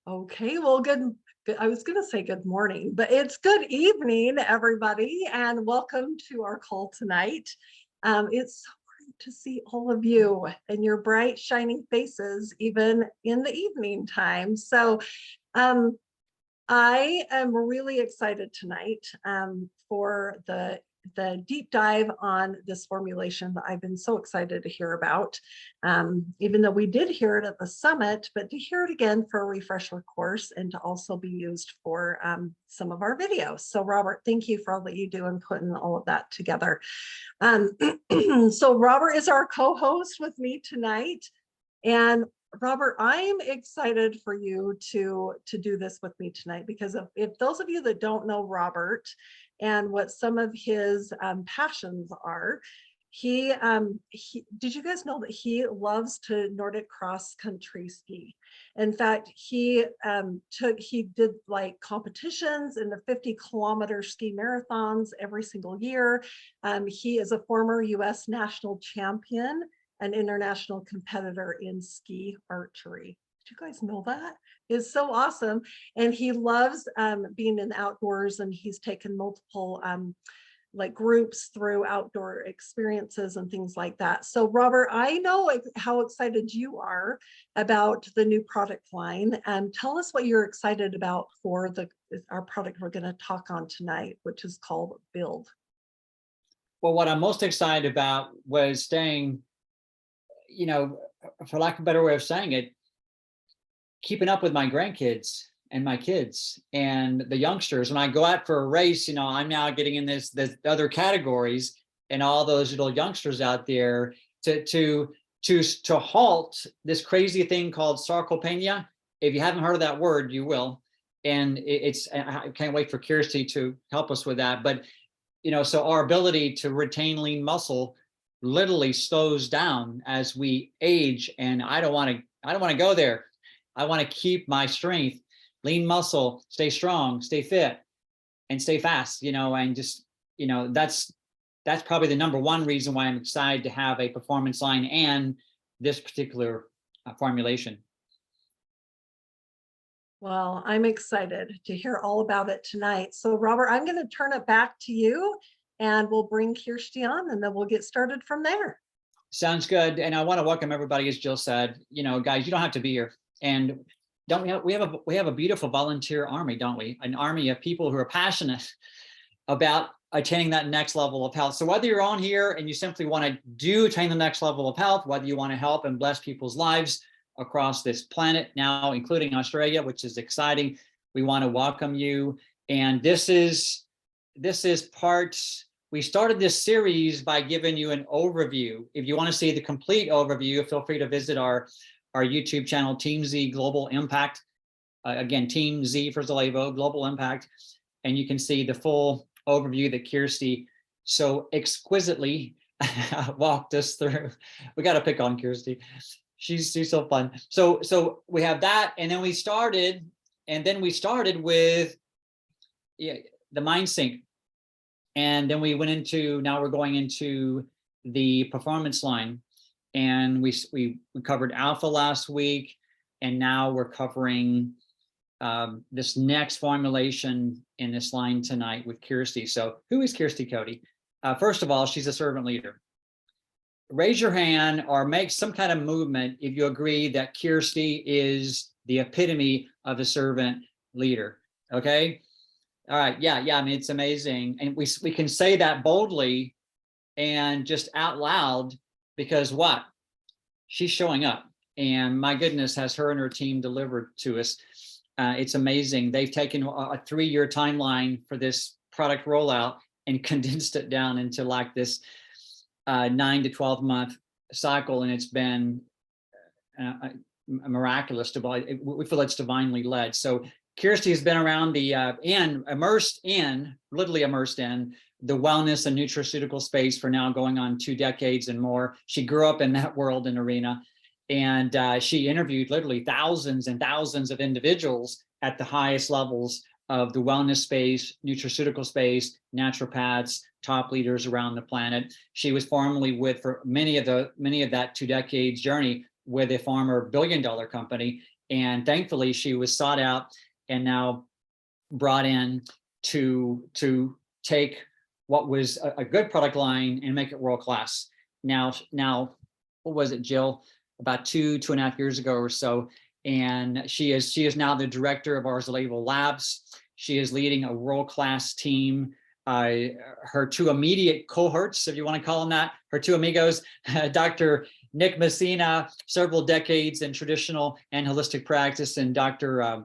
Okay, well, I was going to say good morning, but it's good evening, everybody, and welcome to our call tonight. It's so great to see all of you and your bright, shining faces, even in the evening time. So, um, I am really excited tonight for the deep dive on this formulation that I've been so excited to hear about, even though we did hear it at the summit, but to hear it again for a refresher course and to also be used for some of our videos. So Robert, thank you for all that you do and putting all of that together. So Robert is our co-host with me tonight. And Robert, I'm excited for you to do this with me tonight, because if those of you that don't know Robert and what some of his passions are, he did you guys know that he loves to Nordic cross country ski? In fact, he did like competitions in the 50-kilometer ski marathons every single year. He is a former US national champion, an international competitor in ski archery. Did you guys know that? It's so awesome. And he loves being in the outdoors, and he's taken multiple like groups through outdoor experiences and things like that. So Robert, I know how excited you are about the new product line, and tell us what you're excited about for our product we're going to talk on tonight, which is called Build. Well, what I'm most excited about was staying, for lack of a better way of saying it, keeping up with my grandkids and my kids and the youngsters. When I go out for a race, I'm now getting in this other categories, and all those little youngsters out there to halt this crazy thing called sarcopenia. If you haven't heard of that word, you will. And I can't wait for Kjersti to help us with that. But, so our ability to retain lean muscle literally slows down as we age. And I don't want to go there. I want to keep my strength, lean muscle, stay strong, stay fit, and stay fast, and just, that's probably the number one reason why I'm excited to have a performance line and this particular formulation. Well, I'm excited to hear all about it tonight. So Robert, I'm going to turn it back to you, and we'll bring Kjersti on, and then we'll get started from there. Sounds good. And I want to welcome everybody, as Jill said, guys, you don't have to be here. And we have a beautiful volunteer army, don't we? An army of people who are passionate about attaining that next level of health. So whether you're on here and you simply want to attain the next level of health, whether you want to help and bless people's lives across this planet now, including Australia, which is exciting, we want to welcome you. And this is part. We started this series by giving you an overview. If you want to see the complete overview, feel free to visit our YouTube channel, Team Z Global Impact. Again, Team Z for Zallevo, Global Impact. And you can see the full overview that Kjersti so exquisitely walked us through. We got to pick on Kjersti. She's so fun. So we have that. And then we started with the Mind Sync. And then we went into, now we're going into the performance line. And we covered alpha last week, and now we're covering this next formulation in this line tonight with Kjersti. So who is Kjersti Cote? First of all, she's a servant leader. Raise your hand or make some kind of movement if you agree that Kjersti is the epitome of a servant leader. Okay. All right. Yeah. I mean, it's amazing. And we can say that boldly and just out loud, because what? She's showing up, and my goodness, has her and her team delivered to us. It's amazing. They've taken a 3-year timeline for this product rollout and condensed it down into like this 9 to 12 month cycle. And it's been miraculous. We feel it's divinely led. So Kjersti has been around literally immersed in the wellness and nutraceutical space for now going on 2 decades and more. She grew up in that world and arena, and she interviewed literally thousands and thousands of individuals at the highest levels of the wellness space, nutraceutical space, naturopaths, top leaders around the planet. She was formerly for many of that 2 decades journey with a former billion-dollar company, And thankfully she was sought out and now brought in to take what was a good product line and make it world class. Now, what was it, Jill? About two and a half years ago or so. And she is now the director of our Zallevo Labs. She is leading a world-class team. Her two immediate cohorts, if you want to call them that, her two amigos, Dr. Nick Messina, several decades in traditional and holistic practice, and Dr.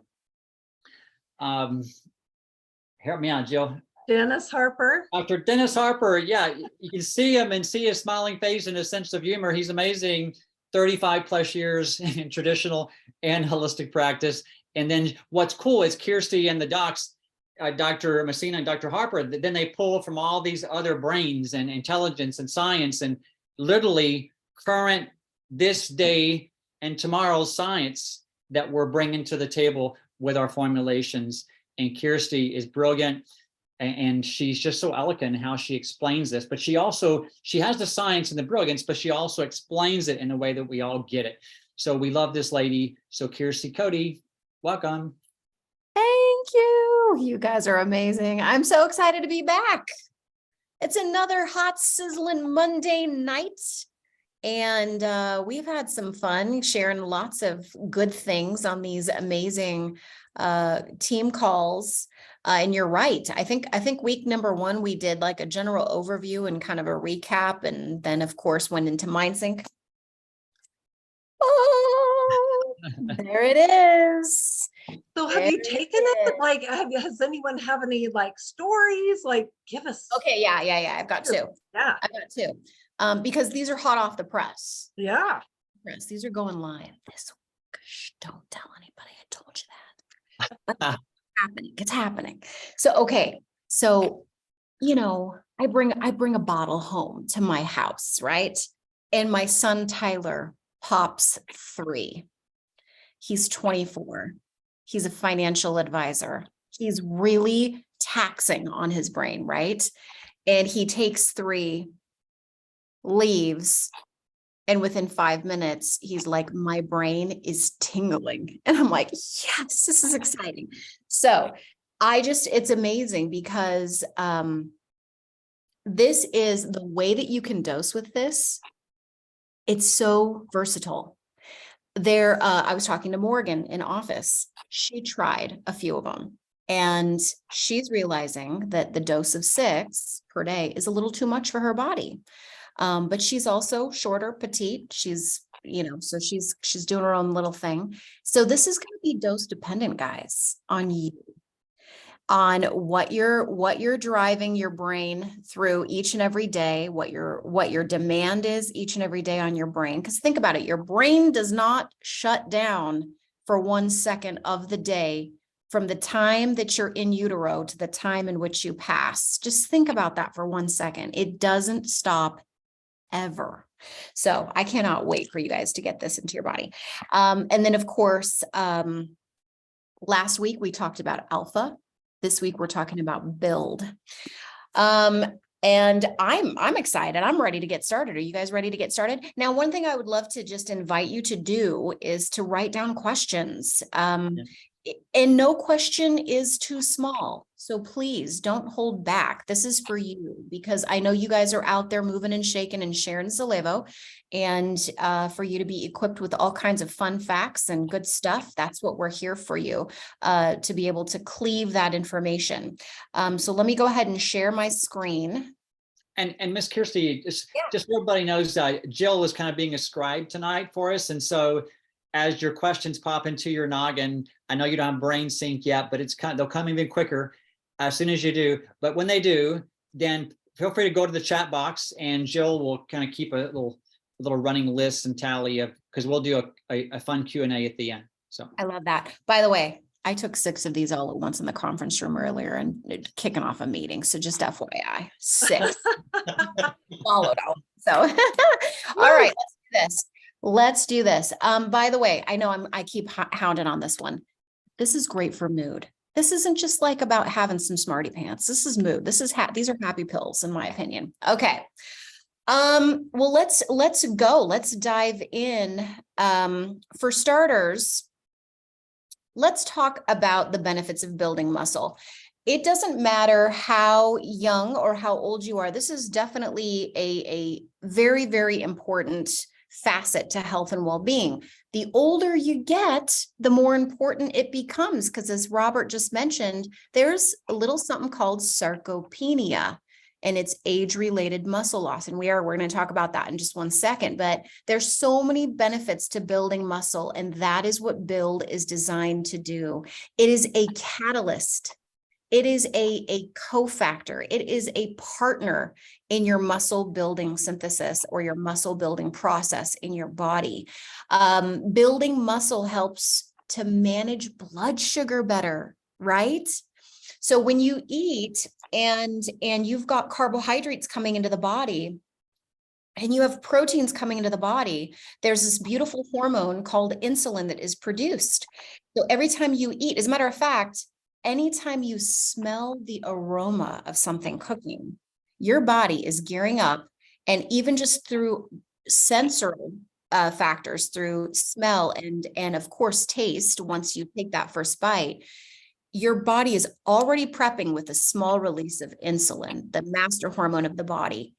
Help me out, Jill. Dennis Harper. Dr. Dennis Harper, yeah, you can see him and see his smiling face and his sense of humor. He's amazing. 35 plus years in traditional and holistic practice. And then what's cool is Kjersti and the docs, Dr. Messina and Dr. Harper, then they pull from all these other brains and intelligence and science and literally current this day and tomorrow's science that we're bringing to the table with our formulations. And Kjersti is brilliant. And she's just so eloquent in how she explains this, but she has the science and the brilliance, but she also explains it in a way that we all get it. So we love this lady. So Kjersti Cote, welcome. Thank you. You guys are amazing. I'm so excited to be back. It's another hot, sizzling Monday night. And we've had some fun sharing lots of good things on these amazing team calls. And you're right. I think week number 1, we did like a general overview and kind of a recap. And then of course went into MindSync. Oh, there it is. So have you taken it? Like, has anyone have any like stories? Like, give us. Okay. Yeah. I've got 2. Yeah. I've got 2. Because these are hot off the press. Yeah. These are going live this week. Shh, don't tell anybody I told you that. It's happening. So, okay. So, I bring a bottle home to my house, right? And my son, Tyler, pops 3. He's 24. He's a financial advisor. He's really taxing on his brain, right? And he takes 3, leaves, and within 5 minutes, he's like, my brain is tingling. And I'm like, yes, this is exciting. So it's amazing because this is the way that you can dose with this. It's so versatile. I was talking to Morgan in office. She tried a few of them and she's realizing that the dose of 6 per day is a little too much for her body. But she's also shorter, petite. She's, so she's doing her own little thing. So this is going to be dose dependent, guys, on you, on what you're driving your brain through each and every day, what your demand is each and every day on your brain. Because think about it, your brain does not shut down for 1 second of the day from the time that you're in utero to the time in which you pass. Just think about that for 1 second. It doesn't stop ever. So I cannot wait for you guys to get this into your body. And then of course, last week we talked about alpha. This week we're talking about build. And I'm excited. I'm ready to get started. Are you guys ready to get started? Now, one thing I would love to just invite you to do is to write down questions. And no question is too small. So please don't hold back. This is for you because I know you guys are out there moving and shaking and sharing Zallevo, and for you to be equipped with all kinds of fun facts and good stuff. That's what we're here for you, to be able to cleave that information. So let me go ahead and share my screen. And Miss Kjersti, just so everybody knows, Jill was kind of being a scribe tonight for us. And so as your questions pop into your noggin, I know you don't have brain sync yet, but they'll come even quicker as soon as you do. But when they do, then feel free to go to the chat box and Jill will kind of keep a little running list and tally of, because we'll do a fun Q&A at the end. So I love that. By the way, I took 6 of these all at once in the conference room earlier and kicking off a meeting. So just FYI, 6 followed out. So, all right, let's do this. By the way, I know I keep hounding on this one. This is great for mood. This isn't just like about having some smarty pants. This is mood. These are happy pills, in my opinion. Okay. Well, let's go. Let's dive in. For starters, let's talk about the benefits of building muscle. It doesn't matter how young or how old you are. This is definitely a very, very important facet to health and well-being. The older you get, the more important it becomes, because as Robert just mentioned, there's a little something called sarcopenia, and it's age-related muscle loss. And we're going to talk about that in just one second, but there's so many benefits to building muscle, and that is what Build is designed to do. It is a catalyst. It is a cofactor. It is a partner in your muscle building synthesis or your muscle building process in your body. Building muscle helps to manage blood sugar better, right? So when you eat and you've got carbohydrates coming into the body, and you have proteins coming into the body, there's this beautiful hormone called insulin that is produced. So every time you eat, as a matter of fact, anytime you smell the aroma of something cooking, your body is gearing up. And even just through sensory factors, through smell and of course taste, once you take that first bite, your body is already prepping with a small release of insulin, the master hormone of the body.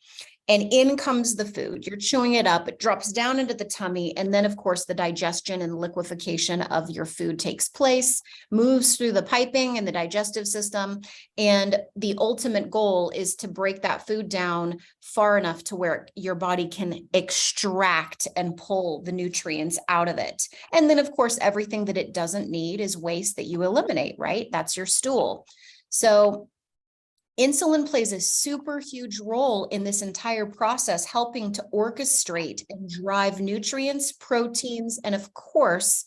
And in comes the food. You're chewing it up, it drops down into the tummy. And then, of course, the digestion and liquefaction of your food takes place, moves through the piping and the digestive system. And the ultimate goal is to break that food down far enough to where your body can extract and pull the nutrients out of it. And then, of course, everything that it doesn't need is waste that you eliminate, right? That's your stool. So insulin plays a super huge role in this entire process, helping to orchestrate and drive nutrients, proteins, and of course,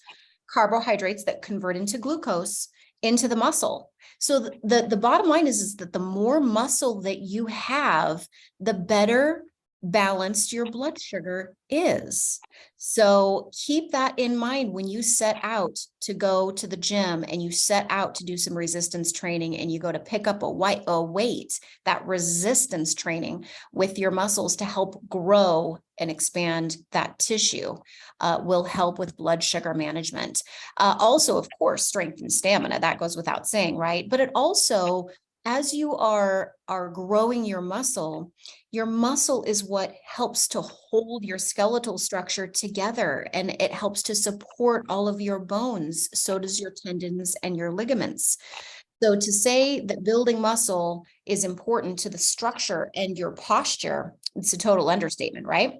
carbohydrates that convert into glucose into the muscle. So the bottom line is that the more muscle that you have, the better balanced your blood sugar is. So keep that in mind when you set out to go to the gym and you set out to do some resistance training and you go to pick up a weight, that resistance training with your muscles to help grow and expand that tissue will help with blood sugar management. Also, of course, strength and stamina, that goes without saying, right? But it also, as you are growing your muscle is what helps to hold your skeletal structure together, and it helps to support all of your bones. So does your tendons and your ligaments. So to say that building muscle is important to the structure and your posture, it's a total understatement, right?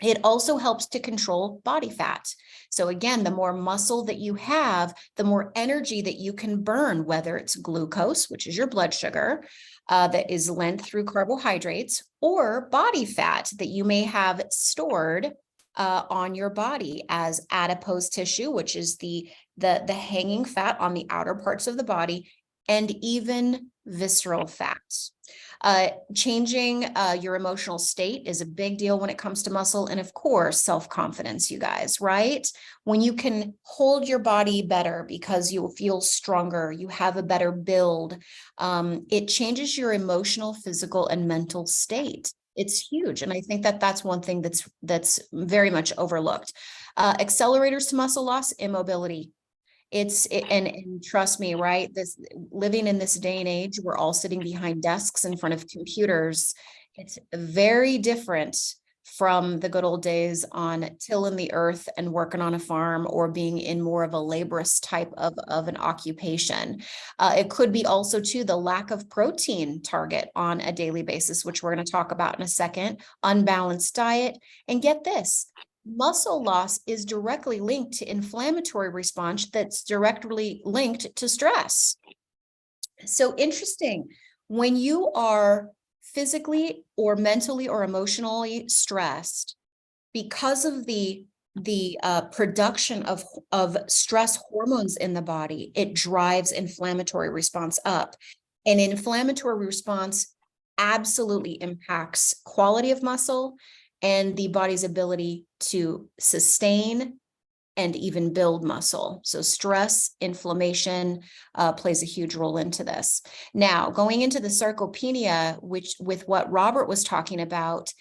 It also helps to control body fat. So again, the more muscle that you have, the more energy that you can burn, whether it's glucose, which is your blood sugar, that is lent through carbohydrates, or body fat that you may have stored on your body as adipose tissue, which is the hanging fat on the outer parts of the body, and even visceral fat. Changing your emotional state is a big deal when it comes to muscle. And of course, self-confidence, you guys, right? When you can hold your body better because you feel stronger, you have a better build, it changes your emotional, physical, and mental state. It's huge. And I think that that's one thing that's very much overlooked. Accelerators to muscle loss, immobility. And trust me, right? This living in this day and age, we're all sitting behind desks in front of computers. It's very different from the good old days on tilling the earth and working on a farm or being in more of a laborious type of an occupation. It could be also too the lack of protein target on a daily basis, which we're going to talk about in a second, unbalanced diet, and get this. Muscle loss is directly linked to inflammatory response that's directly linked to stress. So interesting. When you are physically or mentally or emotionally stressed, because of the production of stress hormones in the body, it drives inflammatory response up. And inflammatory response absolutely impacts quality of muscle and the body's ability to sustain and even build muscle. So stress, inflammation plays a huge role into this. Now, going into the sarcopenia, which with what Robert was talking about,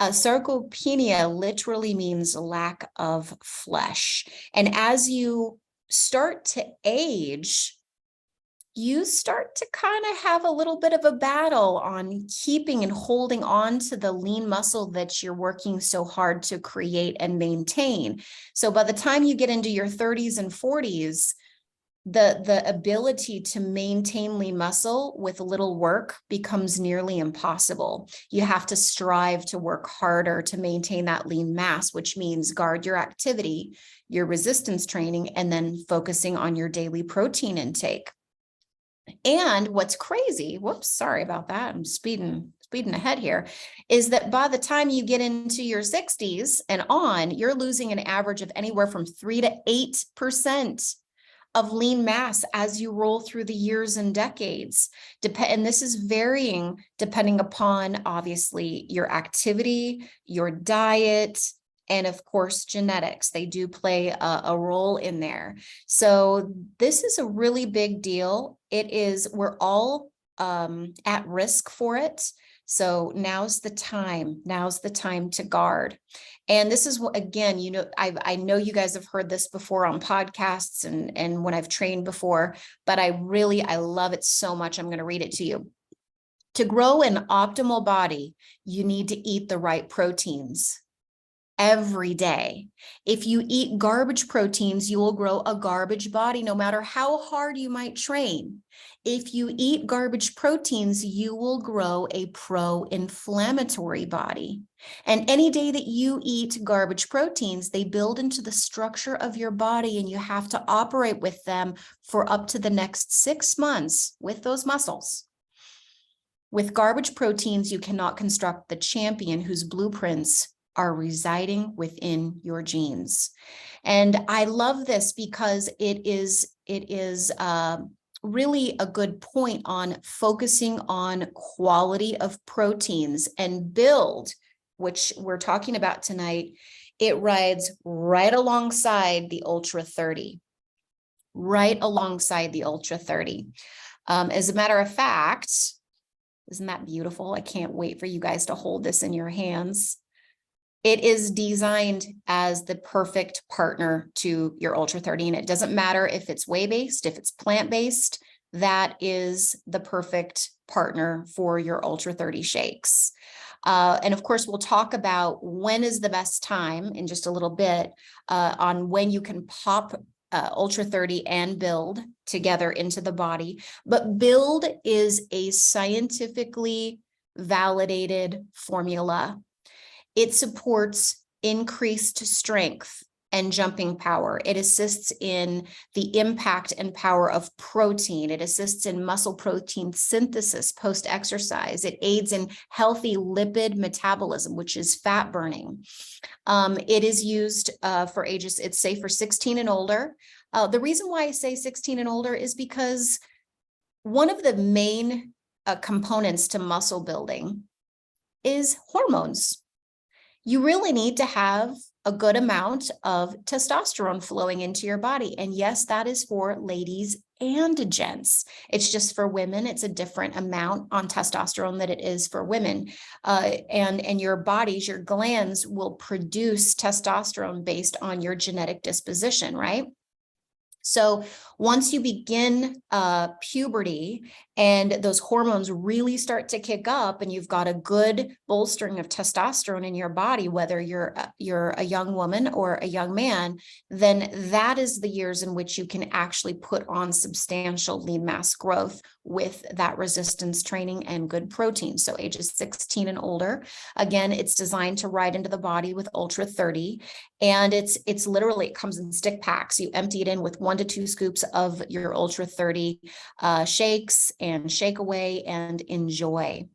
sarcopenia literally means lack of flesh. And as you start to age, you start to kind of have a little bit of a battle on keeping and holding on to the lean muscle that you're working so hard to create and maintain. So by the time you get into your 30s and 40s, the ability to maintain lean muscle with little work becomes nearly impossible. You have to strive to work harder to maintain that lean mass, which means guard your activity, your resistance training, and then focusing on your daily protein intake. And what's crazy, whoops, sorry about that, I'm speeding ahead here, is that by the time you get into your 60s and on, you're losing an average of anywhere from 3 to 8% of lean mass as you roll through the years and decades. And this is varying depending upon, obviously, your activity, your diet, and of course, genetics. They do play a role in there. So this is a really big deal. We're all at risk for it. So now's the time to guard. And this is what, again, I know you guys have heard this before on podcasts and when I've trained before, but I love it so much. I'm going to read it to you. To grow an optimal body, you need to eat the right proteins every day. If you eat garbage proteins, you will grow a garbage body, no matter how hard you might train. If you eat garbage proteins, you will grow a pro-inflammatory body. And any day that you eat garbage proteins, they build into the structure of your body, and you have to operate with them for up to the next 6 months with those muscles. With garbage proteins, you cannot construct the champion whose blueprints are residing within your genes. And I love this because it is really a good point on focusing on quality of proteins. And Build, which we're talking about tonight, it rides right alongside the Ultra 30. Right alongside the Ultra 30. As a matter of fact, isn't that beautiful? I can't wait for you guys to hold this in your hands. It is designed as the perfect partner to your Ultra 30. And it doesn't matter if it's whey-based, if it's plant-based, that is the perfect partner for your Ultra 30 shakes. And of course, we'll talk about when is the best time in just a little bit on when you can pop Ultra 30 and Build together into the body. But Build is a scientifically validated formula. It supports increased strength and jumping power. It assists in the impact and power of protein. It assists in muscle protein synthesis post-exercise. It aids in healthy lipid metabolism, which is fat burning. It is used for ages, it's safe for 16 and older. The reason why I say 16 and older is because one of the main components to muscle building is hormones. You really need to have a good amount of testosterone flowing into your body. And yes, that is for ladies and gents. It's just for women, it's a different amount on testosterone than it is for women. And your bodies, your glands will produce testosterone based on your genetic disposition, right? So once you begin puberty and those hormones really start to kick up and you've got a good bolstering of testosterone in your body, whether you're a young woman or a young man, then that is the years in which you can actually put on substantial lean mass growth with that resistance training and good protein. So ages 16 and older. Again, it's designed to ride into the body with Ultra 30. And it's literally, it comes in stick packs. You empty it in with 1 to 2 scoops of your Ultra 30 shakes and shake away and enjoy.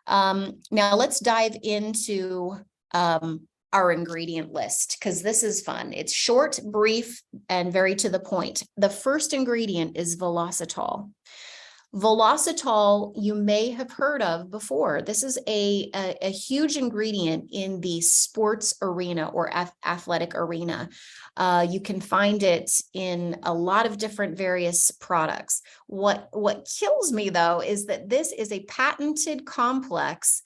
Now let's dive into our ingredient list, because this is fun. It's short, brief, and very to the point. The first ingredient is velocitol. Velocitol, you may have heard of before. This is a huge ingredient in the sports arena or athletic arena. You can find it in a lot of different various products. What kills me though is that this is a patented complex,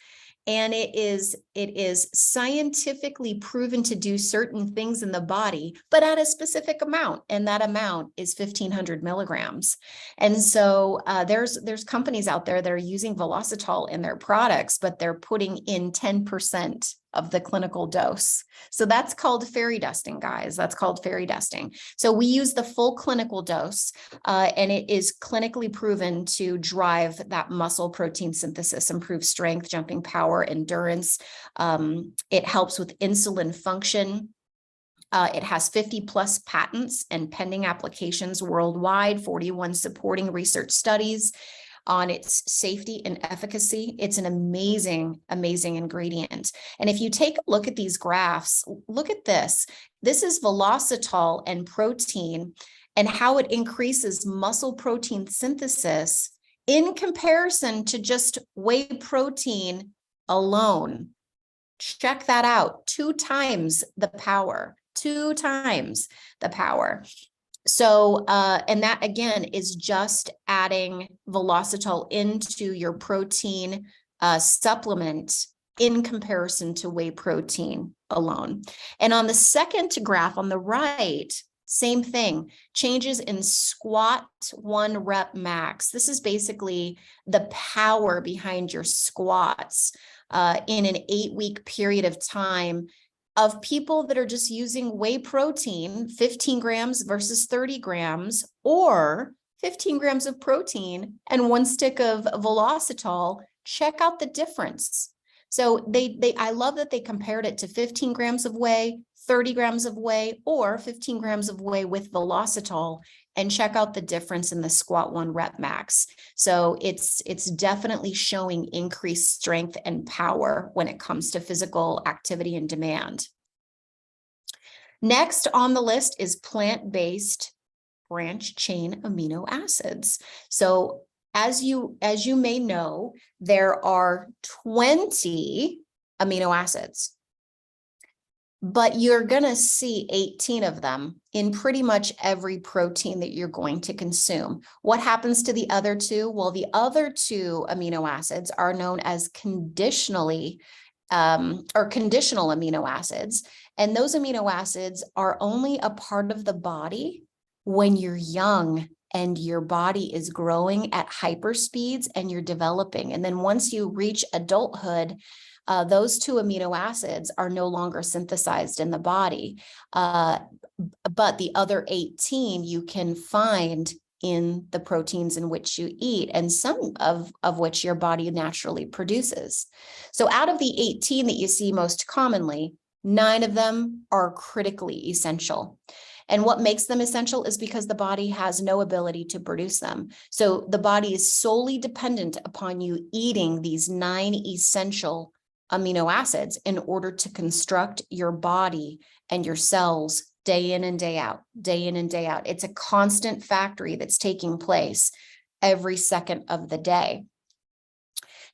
And it is scientifically proven to do certain things in the body, but at a specific amount. And that amount is 1,500 milligrams. And so there's companies out there that are using Velocitol in their products, but they're putting in 10% of the clinical dose. So that's called fairy dusting, guys. That's called fairy dusting. So we use the full clinical dose, and it is clinically proven to drive that muscle protein synthesis, improve strength, jumping power, endurance. It helps with insulin function. It has 50 plus patents and pending applications worldwide, 41 supporting research studies on its safety and efficacy. It's an amazing, amazing ingredient. And if you take a look at these graphs, look at this. This is Velocitol and protein and how it increases muscle protein synthesis in comparison to just whey protein alone. Check that out. 2 times the power, 2 times the power. So, and that again is just adding Velocitol into your protein supplement in comparison to whey protein alone. And on the second graph on the right, same thing, changes in squat 1 rep max. This is basically the power behind your squats in an 8-week period of time of people that are just using whey protein, 15 grams versus 30 grams, or 15 grams of protein and 1 stick of Velocitol. Check out the difference. So I love that they compared it to 15 grams of whey, 30 grams of whey, or 15 grams of whey with Velocitol, and check out the difference in the squat 1 rep max. So it's definitely showing increased strength and power when it comes to physical activity and demand. Next on the list is plant-based branch chain amino acids. So as you may know, there are 20 amino acids, but you're going to see 18 of them in pretty much every protein that you're going to consume. What happens to the other 2? Well, the other 2 amino acids are known as conditional amino acids. And those amino acids are only a part of the body when you're young and your body is growing at hyper speeds and you're developing. And then once you reach adulthood, those 2 amino acids are no longer synthesized in the body. But the other 18 you can find in the proteins in which you eat, and some of which your body naturally produces. So out of the 18 that you see most commonly, 9 of them are critically essential. And what makes them essential is because the body has no ability to produce them. So the body is solely dependent upon you eating these 9 essential amino acids in order to construct your body and your cells day in and day out, day in and day out. It's a constant factory that's taking place every second of the day.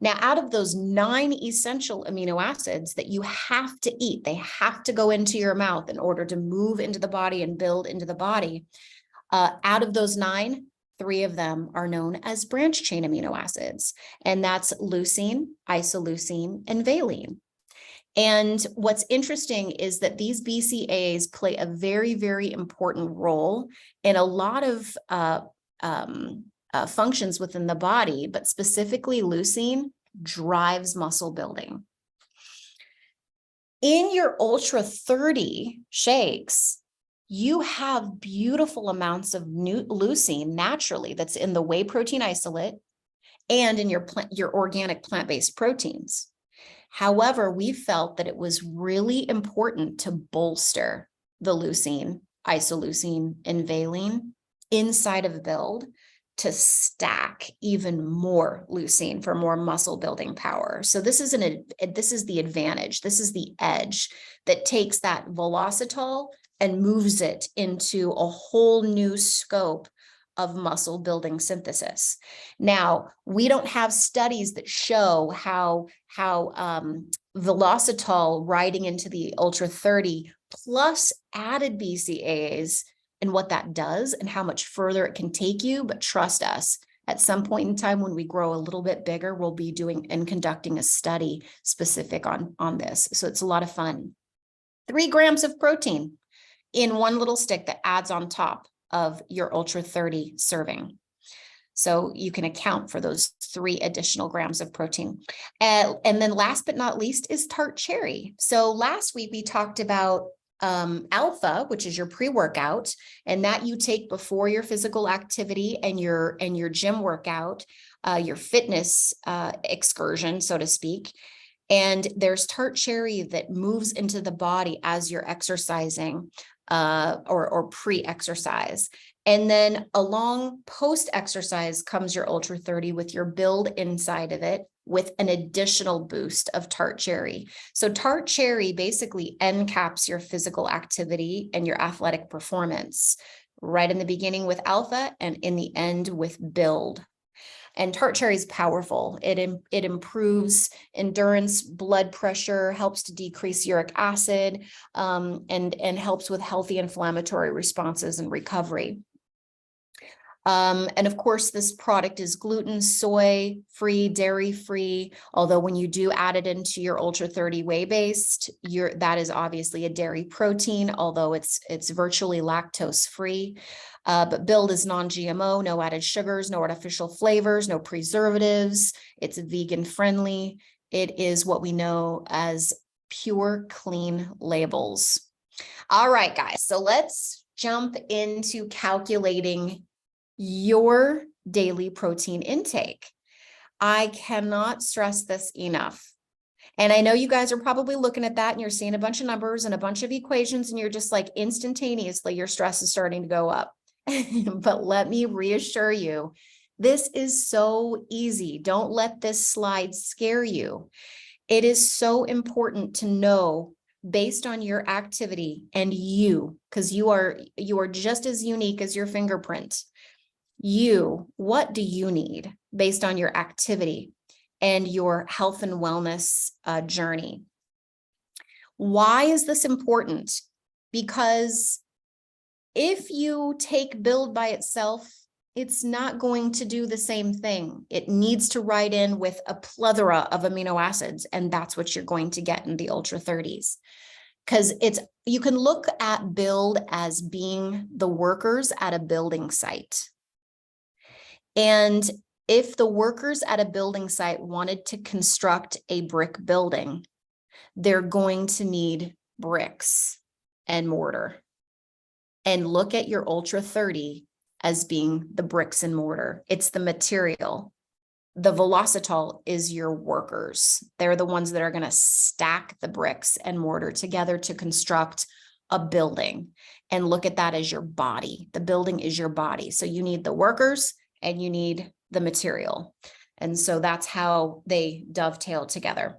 Now, out of those 9 essential amino acids that you have to eat, they have to go into your mouth in order to move into the body and build into the body. Out of those 9, 3 of them are known as branch chain amino acids, and that's leucine, isoleucine, and valine. And what's interesting is that these BCAAs play a very, very important role in a lot of functions within the body, but specifically leucine drives muscle building. In your Ultra 30 shakes, you have beautiful amounts of leucine naturally that's in the whey protein isolate and in your organic plant-based proteins. However, we felt that it was really important to bolster the leucine, isoleucine, and valine inside of Build to stack even more leucine for more muscle building power. So this is the advantage. This is the edge that takes that Velocitol and moves it into a whole new scope of muscle building synthesis. Now, we don't have studies that show how Velocitol riding into the Ultra 30 plus added BCAAs and what that does and how much further it can take you. But trust us, At some point in time, when we grow a little bit bigger, we'll be doing and conducting a study specific on this. So it's a lot of fun. 3 grams of protein in one little stick that adds on top of your Ultra 30 serving. So you can account for those 3 additional grams of protein. And then last but not least is tart cherry. So last week we talked about alpha, which is your pre-workout, and that you take before your physical activity and your gym workout, your fitness excursion, so to speak. And there's tart cherry that moves into the body as you're exercising or pre-exercise. And then along post-exercise comes your Ultra 30 with your build inside of it with an additional boost of tart cherry. So tart cherry basically end caps your physical activity and your athletic performance, right in the beginning with alpha and in the end with build. And tart cherry is powerful. It improves endurance, blood pressure, helps to decrease uric acid, and helps with healthy inflammatory responses and recovery. And of course, this product is gluten, soy free, dairy free. Although when you do add it into your Ultra 30 whey-based, that is obviously a dairy protein, although it's virtually lactose free. But Build is non-GMO, no added sugars, no artificial flavors, no preservatives. It's vegan friendly. It is what we know as pure, clean labels. All right, guys. So let's jump into calculating your daily protein intake. I cannot stress this enough. And I know you guys are probably looking at that and you're seeing a bunch of numbers and a bunch of equations and you're just like instantaneously your stress is starting to go up. But let me reassure you, this is so easy. Don't let this slide scare you. It is so important to know based on your activity and you, because you are just as unique as your fingerprint. What do you need based on your activity and your health and wellness journey? Why is this important? Because if you take Build by itself, it's not going to do the same thing. It needs to ride in with a plethora of amino acids, and that's what you're going to get in the Ultra 30s. Because you can look at Build as being the workers at a building site. And if the workers at a building site wanted to construct a brick building, they're going to need bricks and mortar. And look at your Ultra 30 as being the bricks and mortar. It's the material. The velocitol is your workers. They're the ones that are going to stack the bricks and mortar together to construct a building. And look at that as your body. The building is your body. So you need the workers and you need the material. And so that's how they dovetail together.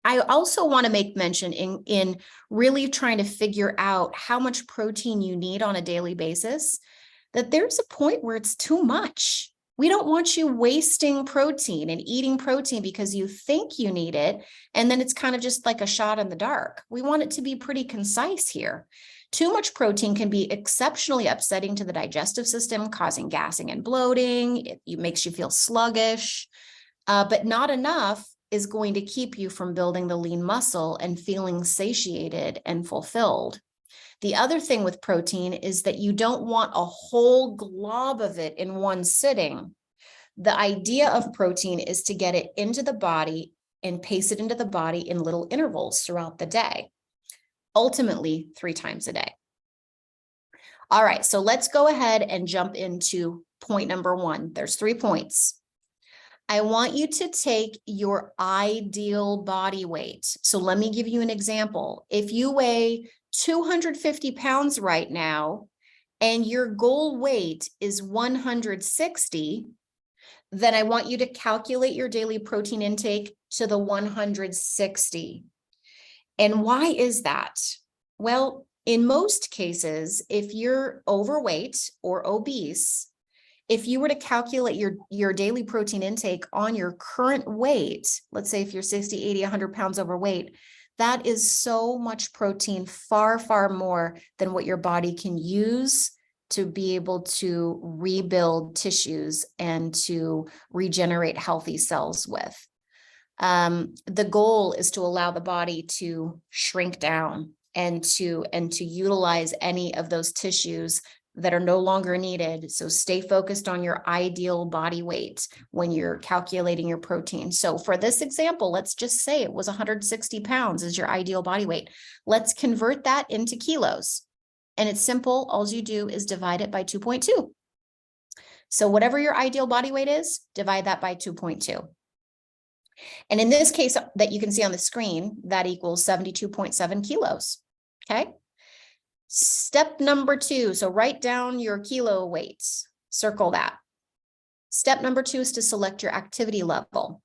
I also want to make mention in really trying to figure out how much protein you need on a daily basis, that there's a point where it's too much. We don't want you wasting protein and eating protein because you think you need it, and then it's kind of just like a shot in the dark. We want it to be pretty concise here. Too much protein can be exceptionally upsetting to the digestive system, causing gassing and bloating. It makes you feel sluggish, but not enough is going to keep you from building the lean muscle and feeling satiated and fulfilled. The other thing with protein is that you don't want a whole glob of it in one sitting. The idea of protein is to get it into the body and pace it into the body in little intervals throughout the day, ultimately 3 times a day. All right, so let's go ahead and jump into point number 1. There's 3 points. I want you to take your ideal body weight. So let me give you an example. If you weigh 250 pounds right now and your goal weight is 160, then I want you to calculate your daily protein intake to the 160. And why is that? Well, in most cases, if you're overweight or obese, if you were to calculate your daily protein intake on your current weight, let's say if you're 60, 80, 100 pounds overweight, that is so much protein, far, far more than what your body can use to be able to rebuild tissues and to regenerate healthy cells with. The goal is to allow the body to shrink down and to utilize any of those tissues that are no longer needed. So stay focused on your ideal body weight when you're calculating your protein. So for this example, let's just say it was 160 pounds is your ideal body weight. Let's convert that into kilos. And it's simple. All you do is divide it by 2.2. So whatever your ideal body weight is, divide that by 2.2. And in this case that you can see on the screen, that equals 72.7 kilos. Okay. Step number 2. So write down your kilo weights, circle that. Step number 2 is to select your activity level.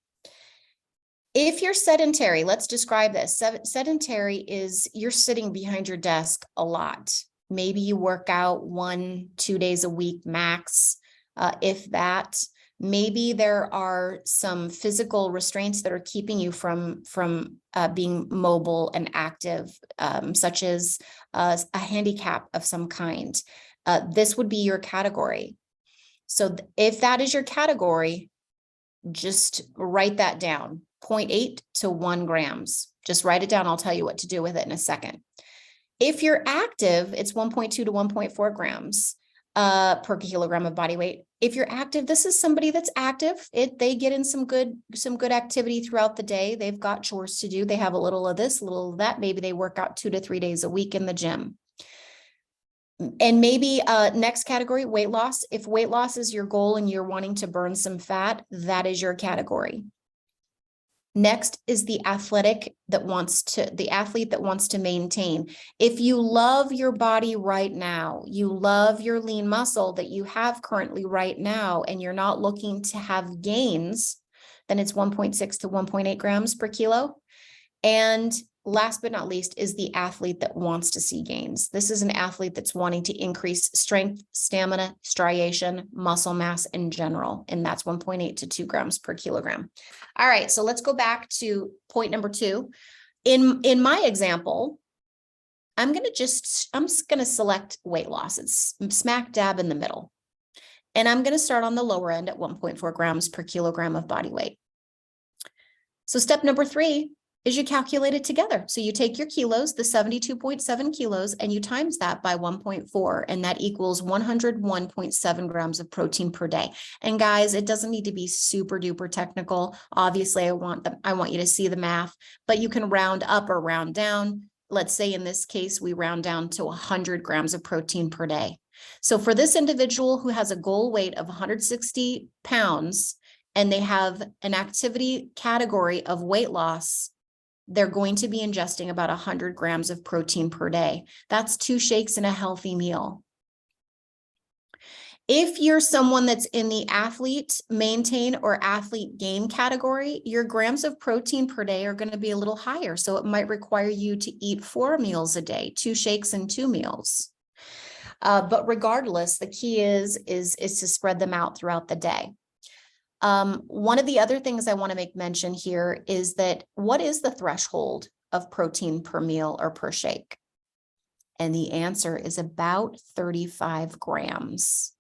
If you're sedentary, let's describe this. Sedentary is you're sitting behind your desk a lot. Maybe you work out 1-2 days a week max, if that. Maybe there are some physical restraints that are keeping you from being mobile and active, such as a handicap of some kind. This would be your category. So if that is your category, just write that down, 0.8 to 1 grams. Just write it down. I'll tell you what to do with it in a second. If you're active, it's 1.2 to 1.4 grams per kilogram of body weight. If you're active, this is somebody that's active. They get in some good activity throughout the day. They've got chores to do. They have a little of this, a little of that. Maybe they work out 2 to 3 days a week in the gym. And maybe next category, weight loss. If weight loss is your goal and you're wanting to burn some fat, that is your category. Next is the athlete that wants to maintain. If you love your body right now, you love your lean muscle that you have currently right now, and you're not looking to have gains, then it's 1.6 to 1.8 grams per kilo. And last but not least is the athlete that wants to see gains. This is an athlete that's wanting to increase strength, stamina, striation, muscle mass in general. And that's 1.8 to 2 grams per kilogram. All right, so let's go back to point number 2. In my example, I'm just going to select weight loss. It's smack dab in the middle. And I'm going to start on the lower end at 1.4 grams per kilogram of body weight. So step number 3 is you calculate it together. So you take your kilos, the 72.7 kilos, and you times that by 1.4, and that equals 101.7 grams of protein per day. And guys, it doesn't need to be super duper technical. Obviously, I want you to see the math, but you can round up or round down. Let's say in this case, we round down to 100 grams of protein per day. So for this individual who has a goal weight of 160 pounds, and they have an activity category of weight loss, they're going to be ingesting about 100 grams of protein per day. That's 2 shakes and a healthy meal. If you're someone that's in the athlete maintain or athlete gain category, your grams of protein per day are going to be a little higher. So it might require you to eat 4 meals a day, 2 shakes and 2 meals. But regardless, the key is to spread them out throughout the day. One of the other things I want to make mention here is that what is the threshold of protein per meal or per shake? And the answer is about 35 grams,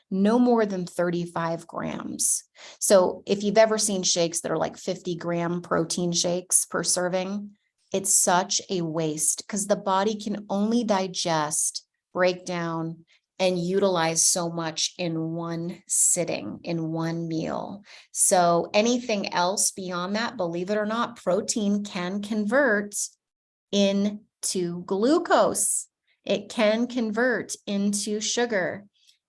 no more than 35 grams. So if you've ever seen shakes that are like 50-gram protein shakes per serving, it's such a waste because the body can only digest, break down, and utilize so much in one sitting, in one meal. So anything else beyond that, believe it or not, protein can convert into glucose. It can convert into sugar.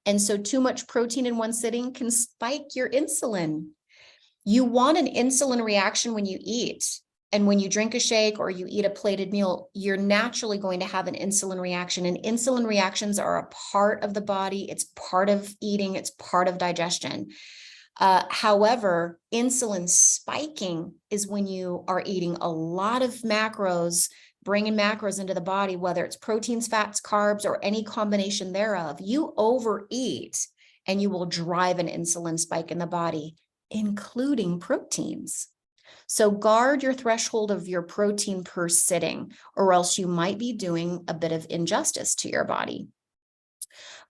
And so too much protein in one sitting can spike your insulin. You want an insulin reaction when you eat. And when you drink a shake or you eat a plated meal, you're naturally going to have an insulin reaction. And insulin reactions are a part of the body. It's part of eating. It's part of digestion. However, insulin spiking is when you are eating a lot of macros, bringing macros into the body, whether it's proteins, fats, carbs, or any combination thereof. You overeat and you will drive an insulin spike in the body, including proteins. So guard your threshold of your protein per sitting, or else you might be doing a bit of injustice to your body.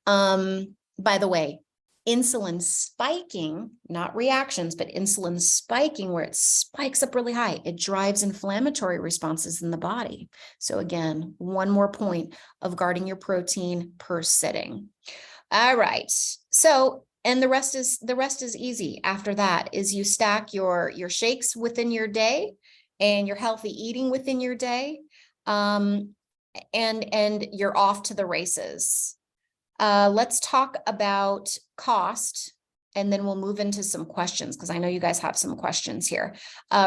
By the way, insulin spiking, not reactions, but insulin spiking where it spikes up really high, it drives inflammatory responses in the body. So again, one more point of guarding your protein per sitting. All right. So, and the rest is easy. After that is you stack your shakes within your day and your healthy eating within your day. And you're off to the races. Let's talk about cost, and then we'll move into some questions because I know you guys have some questions here.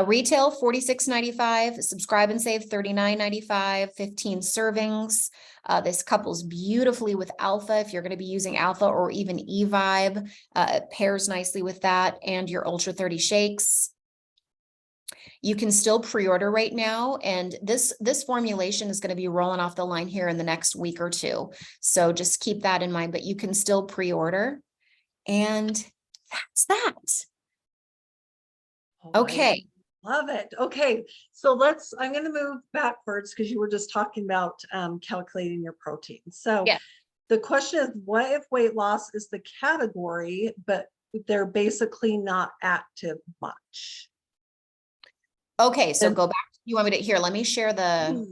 Retail $46.95, subscribe and save $39.95, 15 servings. This couples beautifully with Alpha if you're going to be using Alpha or even eVibe. It pairs nicely with that and your Ultra 30 shakes. You can still pre-order right now, and this formulation is going to be rolling off the line here in the next week or two. So just keep that in mind, but you can still pre-order. And that's that. Oh, Okay. I love it. Okay. So I'm going to move backwards because you were just talking about calculating your protein. So Yeah. the question is, what if weight loss is the category, but they're basically not active much? Okay, so And- go back. You want me to here? Let me share the.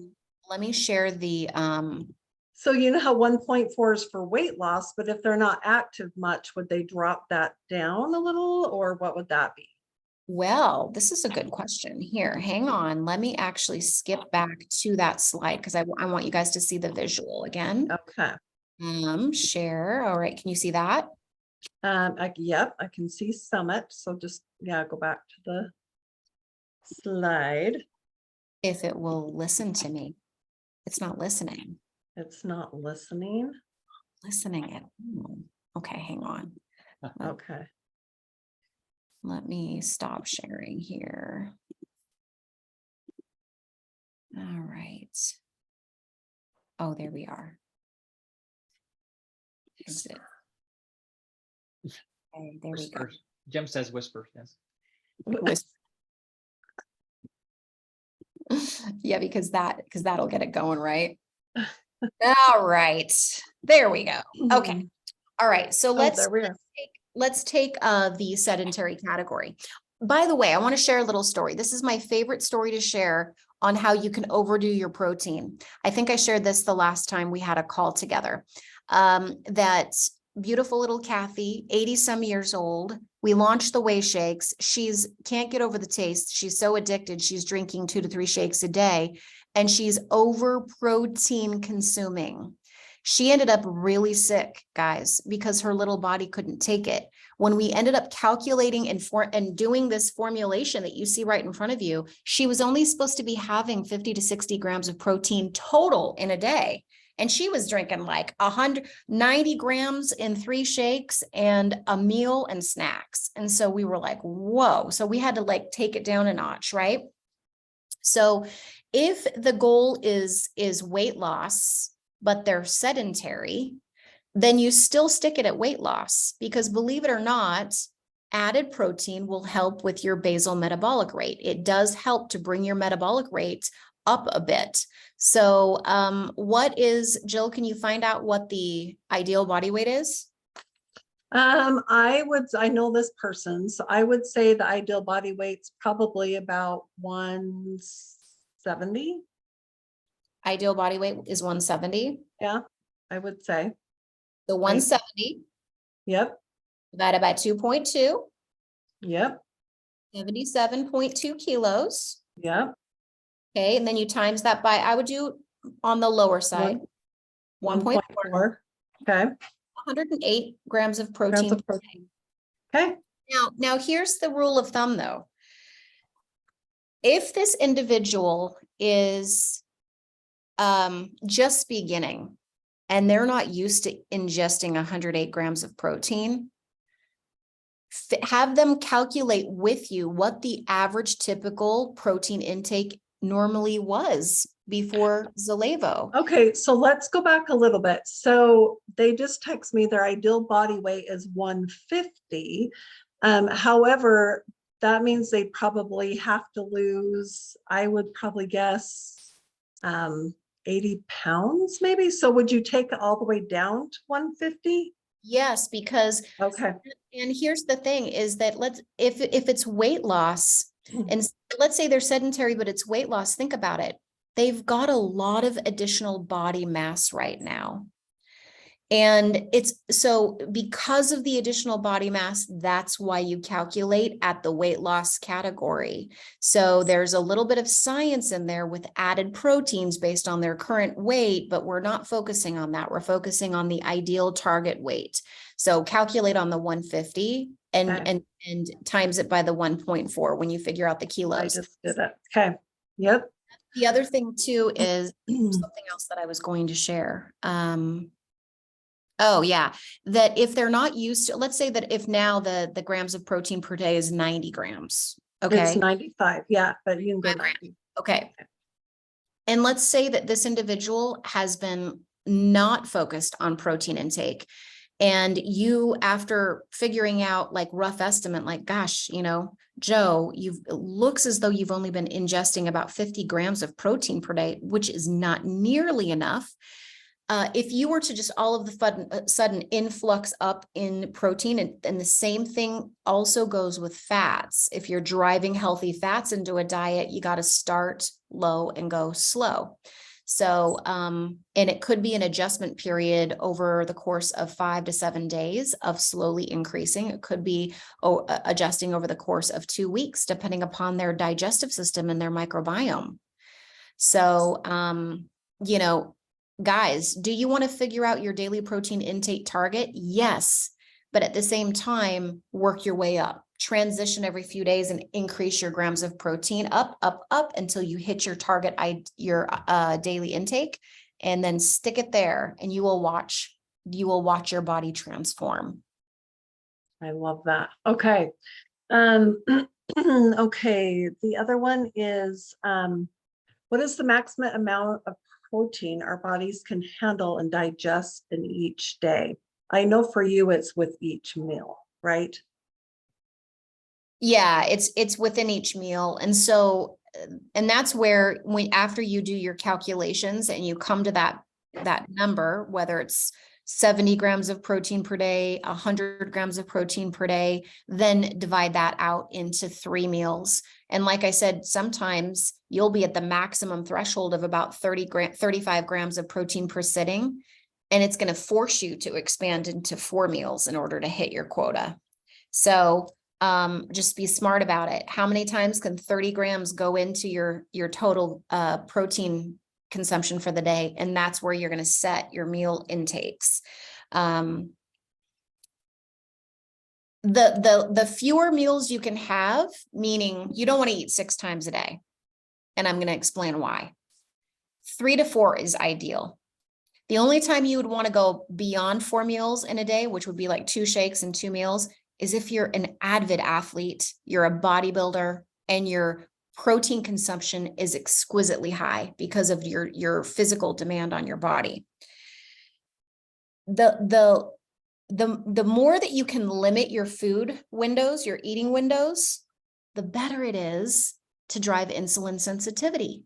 So you know how 1.4 is for weight loss, but if they're not active much, would they drop that down a little, or what would that be? Well, this is a good question. Here, hang on. Let me actually skip back to that slide because I want you guys to see the visual again. Okay. Share. All right, can you see that? Yep, I can see Summit. So just, yeah, go back to the slide. If it will listen to me. It's not listening. It's not listening. Listening it. Okay, hang on. Okay. Let me stop sharing here. All right. Oh, there we are. Exit. Okay, there we go. Whisper. Jim says whisper, yes. Yeah, because that'll get it going, right? All right. There we go. Okay. All right. So There we are. let's take the sedentary category. By the way, I want to share a little story. This is my favorite story to share on how you can overdo your protein. I think I shared this the last time we had a call together. That beautiful little Kathy, 80 some years old. We launched the whey shakes. She's can't get over the taste. She's so addicted. She's drinking 2 to 3 shakes a day, and she's over protein consuming. She ended up really sick, guys, because her little body couldn't take it. When we ended up calculating and doing this formulation that you see right in front of you, she was only supposed to be having 50 to 60 grams of protein total in a day. And she was drinking like 190 grams in 3 shakes and a meal and snacks. And so we were like, whoa. So we had to like take it down a notch, right? So if the goal is weight loss, but they're sedentary, then you still stick it at weight loss, because believe it or not, added protein will help with your basal metabolic rate. It does help to bring your metabolic rate up a bit. So Jill, can you find out what the ideal body weight is? I know this person, so I would say the ideal body weight's probably about 170. Ideal body weight is 170. Yeah, I would say. The 170. Yep. Divided by 2.2. Yep. 77.2 kilos. Yep. Okay, and then you times that by, I would do on the lower side, 1.4. Okay. 108 grams of protein. Okay. Now here's the rule of thumb though. If this individual is just beginning and they're not used to ingesting 108 grams of protein, have them calculate with you what the average typical protein intake normally was before Zallevo. Okay, so let's go back a little bit. So they just text me their ideal body weight is 150. However, that means they probably have to lose, I would probably guess, 80 pounds maybe. So would you take it all the way down to 150? Yes, because, Okay. and here's the thing is that if it's weight loss, and let's say they're sedentary, but it's weight loss, think about it. They've got a lot of additional body mass right now. And it's so because of the additional body mass, that's why you calculate at the weight loss category. So there's a little bit of science in there with added proteins based on their current weight, but we're not focusing on that. We're focusing on the ideal target weight. So calculate on the 150 and times it by the 1.4 when you figure out the I kilos. just did it. Okay. Yep. The other thing too is something else that I was going to share. Oh yeah, that if they're not used to, let's say that if now the grams of protein per day is 90 grams. It's Okay. 95. Yeah, but you can go 90. Okay. And let's say that this individual has been not focused on protein intake. And you, after figuring out like rough estimate, like, gosh, you know, Joe, it looks as though you've only been ingesting about 50 grams of protein per day, which is not nearly enough. If you were to just all of the sudden influx up in protein, and the same thing also goes with fats. If you're driving healthy fats into a diet, you got to start low and go slow. So, and it could be an adjustment period over the course of 5 to 7 days of slowly increasing. It could be adjusting over the course of 2 weeks, depending upon their digestive system and their microbiome. So, you know, guys, do you want to figure out your daily protein intake target? Yes. But at the same time, work your way up, transition every few days and increase your grams of protein up until you hit your target, your daily intake, and then stick it there and you will watch your body transform. I love that. Okay. Okay. The other one is, what is the maximum amount of protein our bodies can handle and digest in each day? I know for you, it's with each meal, right? Yeah, it's within each meal. And so, and that's where after you do your calculations and you come to that number, whether it's 70 grams of protein per day, 100 grams of protein per day, then divide that out into 3 meals. And like I said, sometimes you'll be at the maximum threshold of about 35 grams of protein per sitting. And it's going to force you to expand into 4 meals in order to hit your quota. So just be smart about it. How many times can 30 grams go into your total protein consumption for the day? And that's where you're going to set your meal intakes. The fewer meals you can have, meaning you don't want to eat 6 times a day. And I'm going to explain why. 3 to 4 is ideal. The only time you would want to go beyond 4 meals in a day, which would be like 2 shakes and 2 meals, is if you're an avid athlete, you're a bodybuilder, and your protein consumption is exquisitely high because of your physical demand on your body. The more that you can limit your food windows, your eating windows, the better it is to drive insulin sensitivity.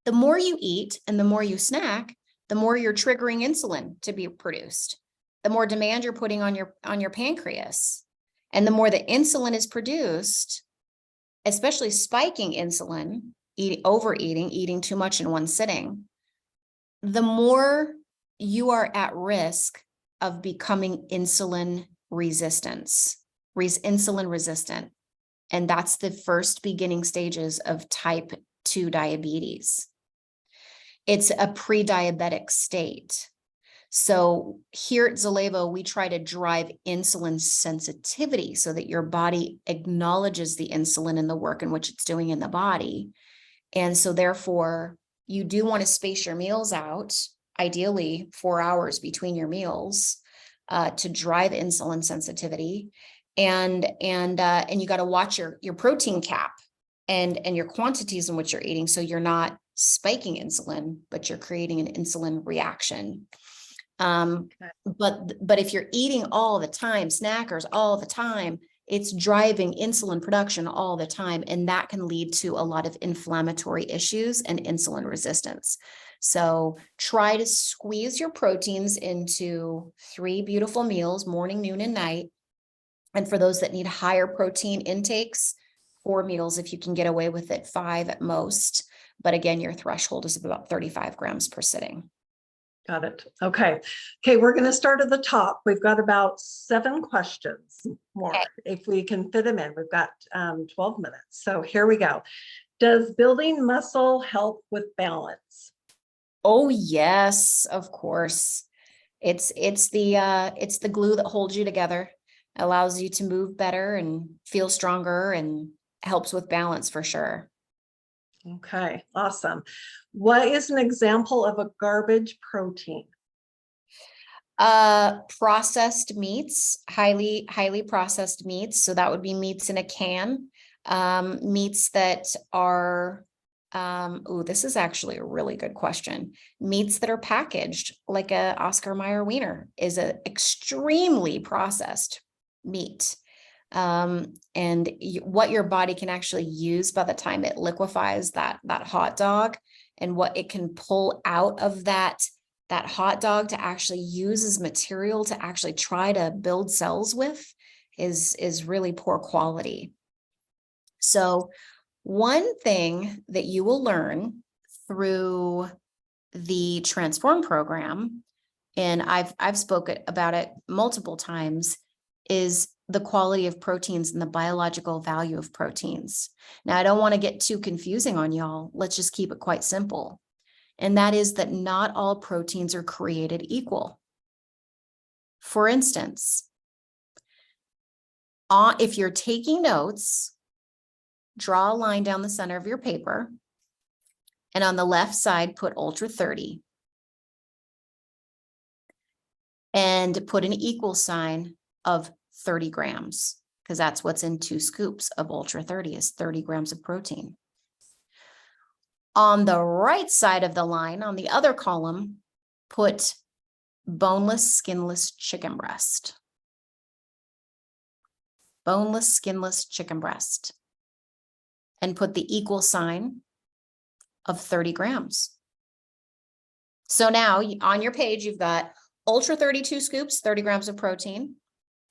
The more you eat and the more you snack, the more you're triggering insulin to be produced. The more demand you're putting on your pancreas. And the more the insulin is produced, especially spiking insulin, overeating, eating too much in one sitting, the more you are at risk of becoming insulin resistant. And that's the first beginning stages of type 2 diabetes. It's a pre-diabetic state. So here at Zallevo, we try to drive insulin sensitivity so that your body acknowledges the insulin and the work in which it's doing in the body. And so therefore, you do want to space your meals out, ideally 4 hours between your meals, to drive insulin sensitivity. And you got to watch your protein cap and your quantities in which you're eating. So you're not spiking insulin, but you're creating an insulin reaction. But if you're eating all the time, snackers all the time, it's driving insulin production all the time, and that can lead to a lot of inflammatory issues and insulin resistance. So try to squeeze your proteins into 3 beautiful meals, morning, noon, and night. And for those that need higher protein intakes, 4 meals, if you can get away with it, 5 at most. But again, your threshold is about 35 grams per sitting. Got it. Okay. Okay. We're going to start at the top. We've got about 7 questions more, Okay. if we can fit them in. We've got 12 minutes. So here we go. Does building muscle help with balance? Oh, yes, of course. It's the glue that holds you together, allows you to move better and feel stronger, and helps with balance for sure. Okay. Awesome. What is an example of a garbage protein? Processed meats, highly processed meats. So that would be meats in a can, meats that are, this is actually a really good question. Meats that are packaged, like a Oscar Mayer wiener is an extremely processed meat. And what your body can actually use by the time it liquefies that hot dog, and what it can pull out of that hot dog to actually use as material to actually try to build cells with is really poor quality. So one thing that you will learn through the Transform program, and I've spoken about it multiple times, is the quality of proteins and the biological value of proteins. Now, I don't want to get too confusing on y'all. Let's just keep it quite simple. And that is that not all proteins are created equal. For instance, if you're taking notes, draw a line down the center of your paper, and on the left side, put Ultra 30. And put an equal sign of 30 grams, because that's what's in 2 scoops of Ultra 30 is 30 grams of protein. On the right side of the line, on the other column, put boneless, skinless chicken breast. Boneless, skinless chicken breast. And put the equal sign of 30 grams. So now on your page, you've got Ultra 32 scoops, 30 grams of protein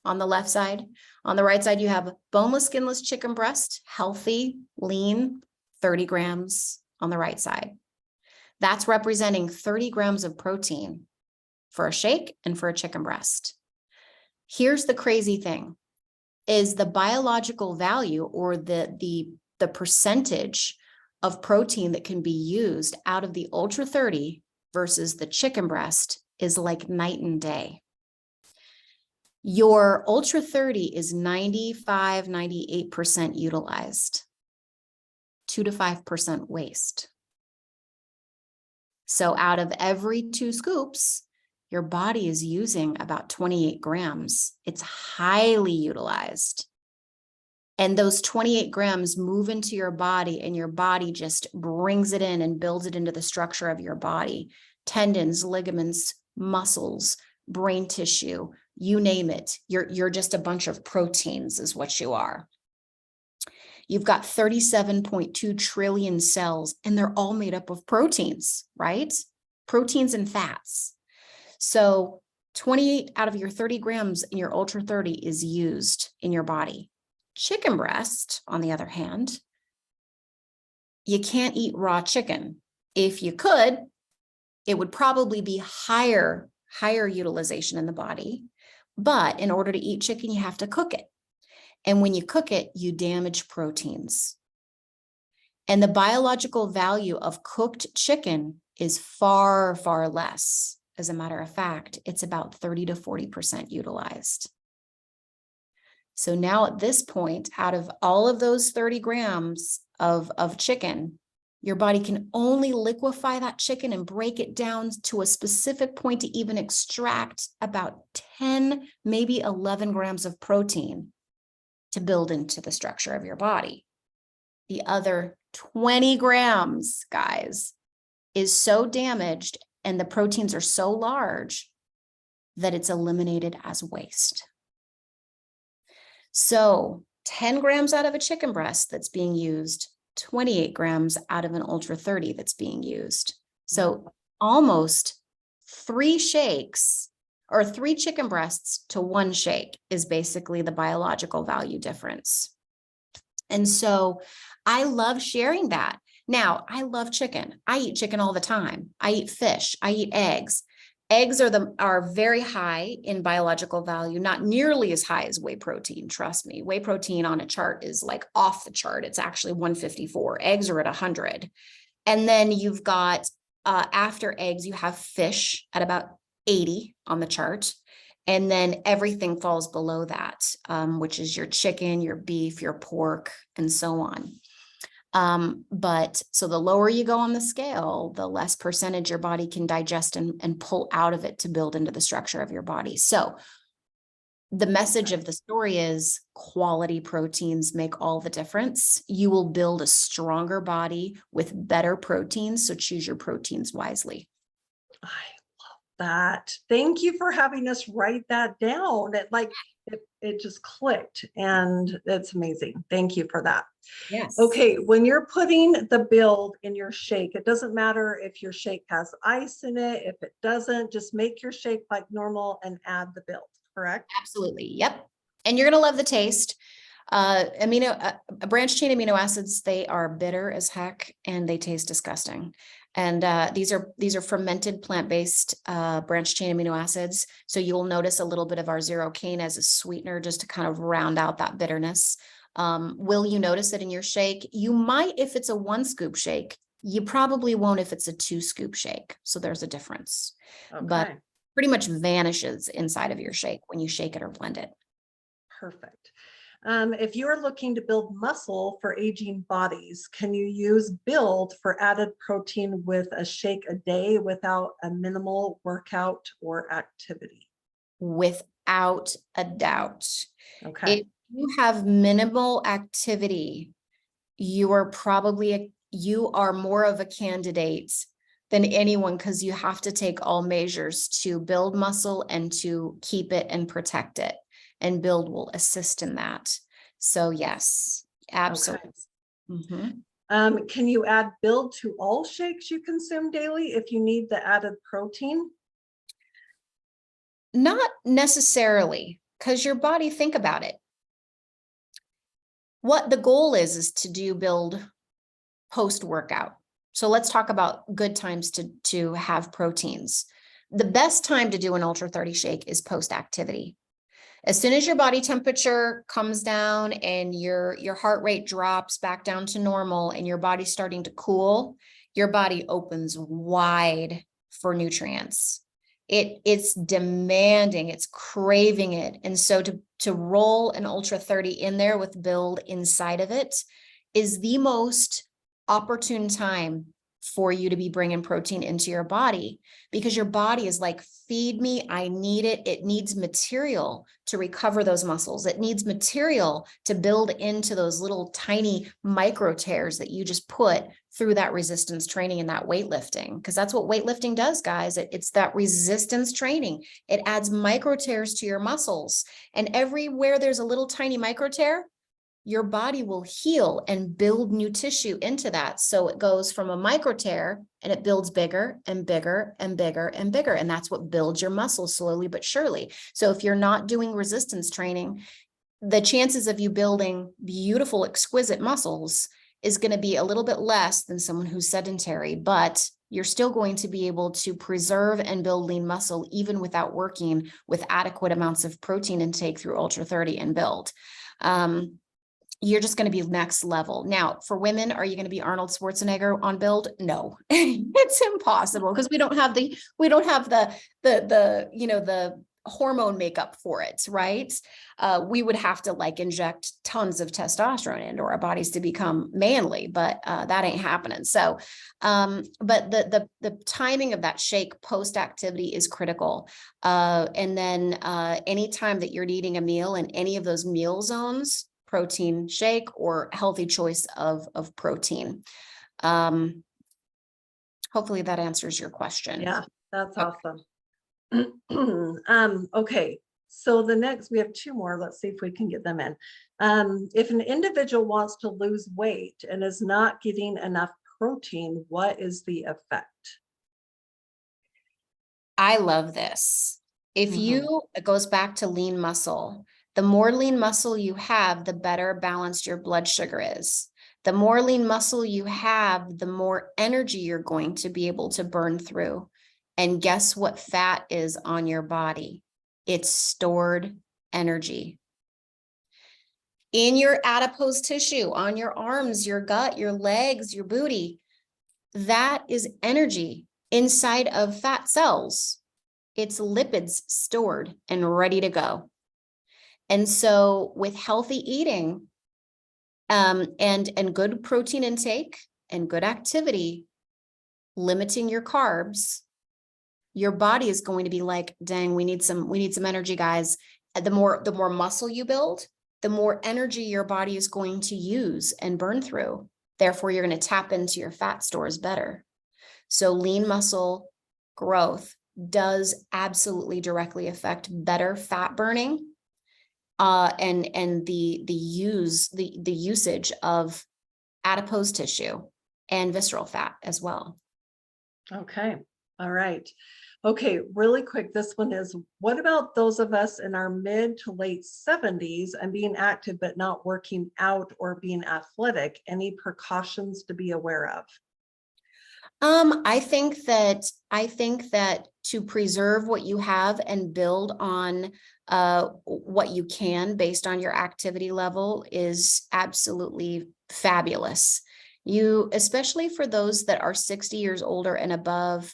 on the left side. On the right side, you have boneless, skinless chicken breast, healthy, lean, 30 grams on the right side. That's representing 30 grams of protein for a shake and for a chicken breast. Here's the crazy thing, is the biological value, or the percentage of protein that can be used out of the Ultra 30 versus the chicken breast is like night and day. Your Ultra 30 is 95, 98% utilized, 2 to 5% waste. So out of every 2 scoops, your body is using about 28 grams. It's highly utilized. And those 28 grams move into your body, and your body just brings it in and builds it into the structure of your body. Tendons, ligaments, muscles, brain tissue, you name it. You're just a bunch of proteins is what you are. You've got 37.2 trillion cells, and they're all made up of proteins, right? Proteins and fats. So 28 out of your 30 grams in your Ultra 30 is used in your body. Chicken breast, on the other hand, you can't eat raw chicken. If you could, it would probably be higher utilization in the body. But in order to eat chicken, you have to cook it. And when you cook it, you damage proteins. And the biological value of cooked chicken is far, far less. As a matter of fact, it's about 30 to 40% utilized. So now at this point, out of all of those 30 grams of chicken, your body can only liquefy that chicken and break it down to a specific point to even extract about 10, maybe 11 grams of protein to build into the structure of your body. The other 20 grams, guys, is so damaged, and the proteins are so large that it's eliminated as waste. So 10 grams out of a chicken breast that's being used, 28 grams out of an Ultra 30 that's being used. So almost 3 shakes or 3 chicken breasts to 1 shake is basically the biological value difference. And so I love sharing that. Now, I love chicken. I eat chicken all the time. I eat fish. I eat eggs. Eggs are very high in biological value, not nearly as high as whey protein. Trust me, whey protein on a chart is like off the chart. It's actually 154. Eggs are at 100. And then you've got, after eggs, you have fish at about 80 on the chart. And then everything falls below that, which is your chicken, your beef, your pork, and so on. But so the lower you go on the scale, the less percentage your body can digest and pull out of it to build into the structure of your body. So the message of the story is quality proteins make all the difference. You will build a stronger body with better proteins. So choose your proteins wisely. I love that. Thank you for having us write that down. It just clicked, and it's amazing. Thank you for that. Yes. Okay, when you're putting the build in your shake, it doesn't matter if your shake has ice in it. If it doesn't, just make your shake like normal and add the build, correct? Absolutely. Yep. And you're going to love the taste. Branch chain amino acids, they are bitter as heck and they taste disgusting. And these are fermented plant-based branch chain amino acids. So you'll notice a little bit of our zero cane as a sweetener just to kind of round out that bitterness. Will you notice it in your shake? You might if it's a 1 scoop shake. You probably won't if it's a 2 scoop shake. So there's a difference. Okay. But pretty much vanishes inside of your shake when you shake it or blend it. Perfect. If you're looking to build muscle for aging bodies, can you use build for added protein with a shake a day without a minimal workout or activity? Without a doubt. Okay. If you have minimal activity, you are more of a candidate than anyone because you have to take all measures to build muscle and to keep it and protect it. And build will assist in that. So yes, absolutely. Okay. Can you add build to all shakes you consume daily if you need the added protein? Not necessarily, because your body, think about it. What the goal is to do build post-workout. So let's talk about good times to have proteins. The best time to do an Ultra 30 shake is post-activity. As soon as your body temperature comes down and your heart rate drops back down to normal and your body's starting to cool, your body opens wide for nutrients. It's demanding, it's craving it. And so to roll an Ultra 30 in there with build inside of it is the most opportune time for you to be bringing protein into your body, because your body is like, feed me, I need it. It needs material to recover those muscles. It needs material to build into those little tiny micro tears that you just put through that resistance training and that weightlifting, because that's what weightlifting does, guys. It's that resistance training. It adds micro tears to your muscles, and everywhere there's a little tiny micro tear, your body will heal and build new tissue into that. So it goes from a micro tear and it builds bigger and bigger and bigger and bigger. And that's what builds your muscles slowly but surely. So if you're not doing resistance training, the chances of you building beautiful, exquisite muscles is going to be a little bit less than someone who's sedentary, but you're still going to be able to preserve and build lean muscle even without working with adequate amounts of protein intake through Ultra 30 and build. You're just going to be next level. Now, for women, are you going to be Arnold Schwarzenegger on build? No, it's impossible because we don't have the hormone makeup for it, right? We would have to like inject tons of testosterone into our bodies to become manly, but that ain't happening. So, but the timing of that shake post activity is critical. And then anytime that you're eating a meal in any of those meal zones, protein shake or healthy choice of protein. Hopefully that answers your question. Yeah, that's awesome. Okay, So the next, we have two more. Let's see if we can get them in. If an individual wants to lose weight and is not getting enough protein, what is the effect? I love this. If you, it goes back to lean muscle. The more lean muscle you have, the better balanced your blood sugar is. The more lean muscle you have, the more energy you're going to be able to burn through. And guess what fat is on your body? It's stored energy. In your adipose tissue, on your arms, your gut, your legs, your booty, that is energy inside of fat cells. It's lipids stored and ready to go. And so with healthy eating, and good protein intake and good activity, limiting your carbs, your body is going to be like, dang, we need some energy, guys. And the more muscle you build, the more energy your body is going to use and burn through. Therefore, you're going to tap into your fat stores better. So lean muscle growth does absolutely directly affect better fat burning, and the usage of adipose tissue and visceral fat as well. Okay. All right. Okay. Really quick. This one is, what about those of us in our mid to late 70s and being active, but not working out or being athletic? Any precautions to be aware of? I think that to preserve what you have and build on what you can based on your activity level is absolutely fabulous. You, especially for those that are 60 years older and above,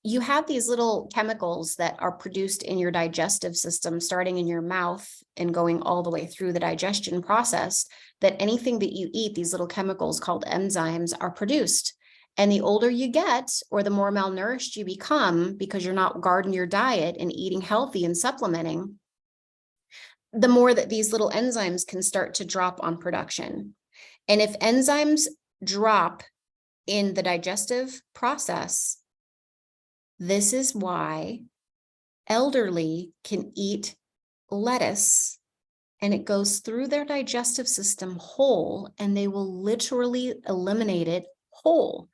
you have these little chemicals that are produced in your digestive system, starting in your mouth and going all the way through the digestion process, that anything that you eat, these little chemicals called enzymes are produced. And the older you get, or the more malnourished you become, because you're not guarding your diet and eating healthy and supplementing, the more that these little enzymes can start to drop on production. And if enzymes drop in the digestive process, this is why elderly can eat lettuce and it goes through their digestive system whole, and they will literally eliminate it whole.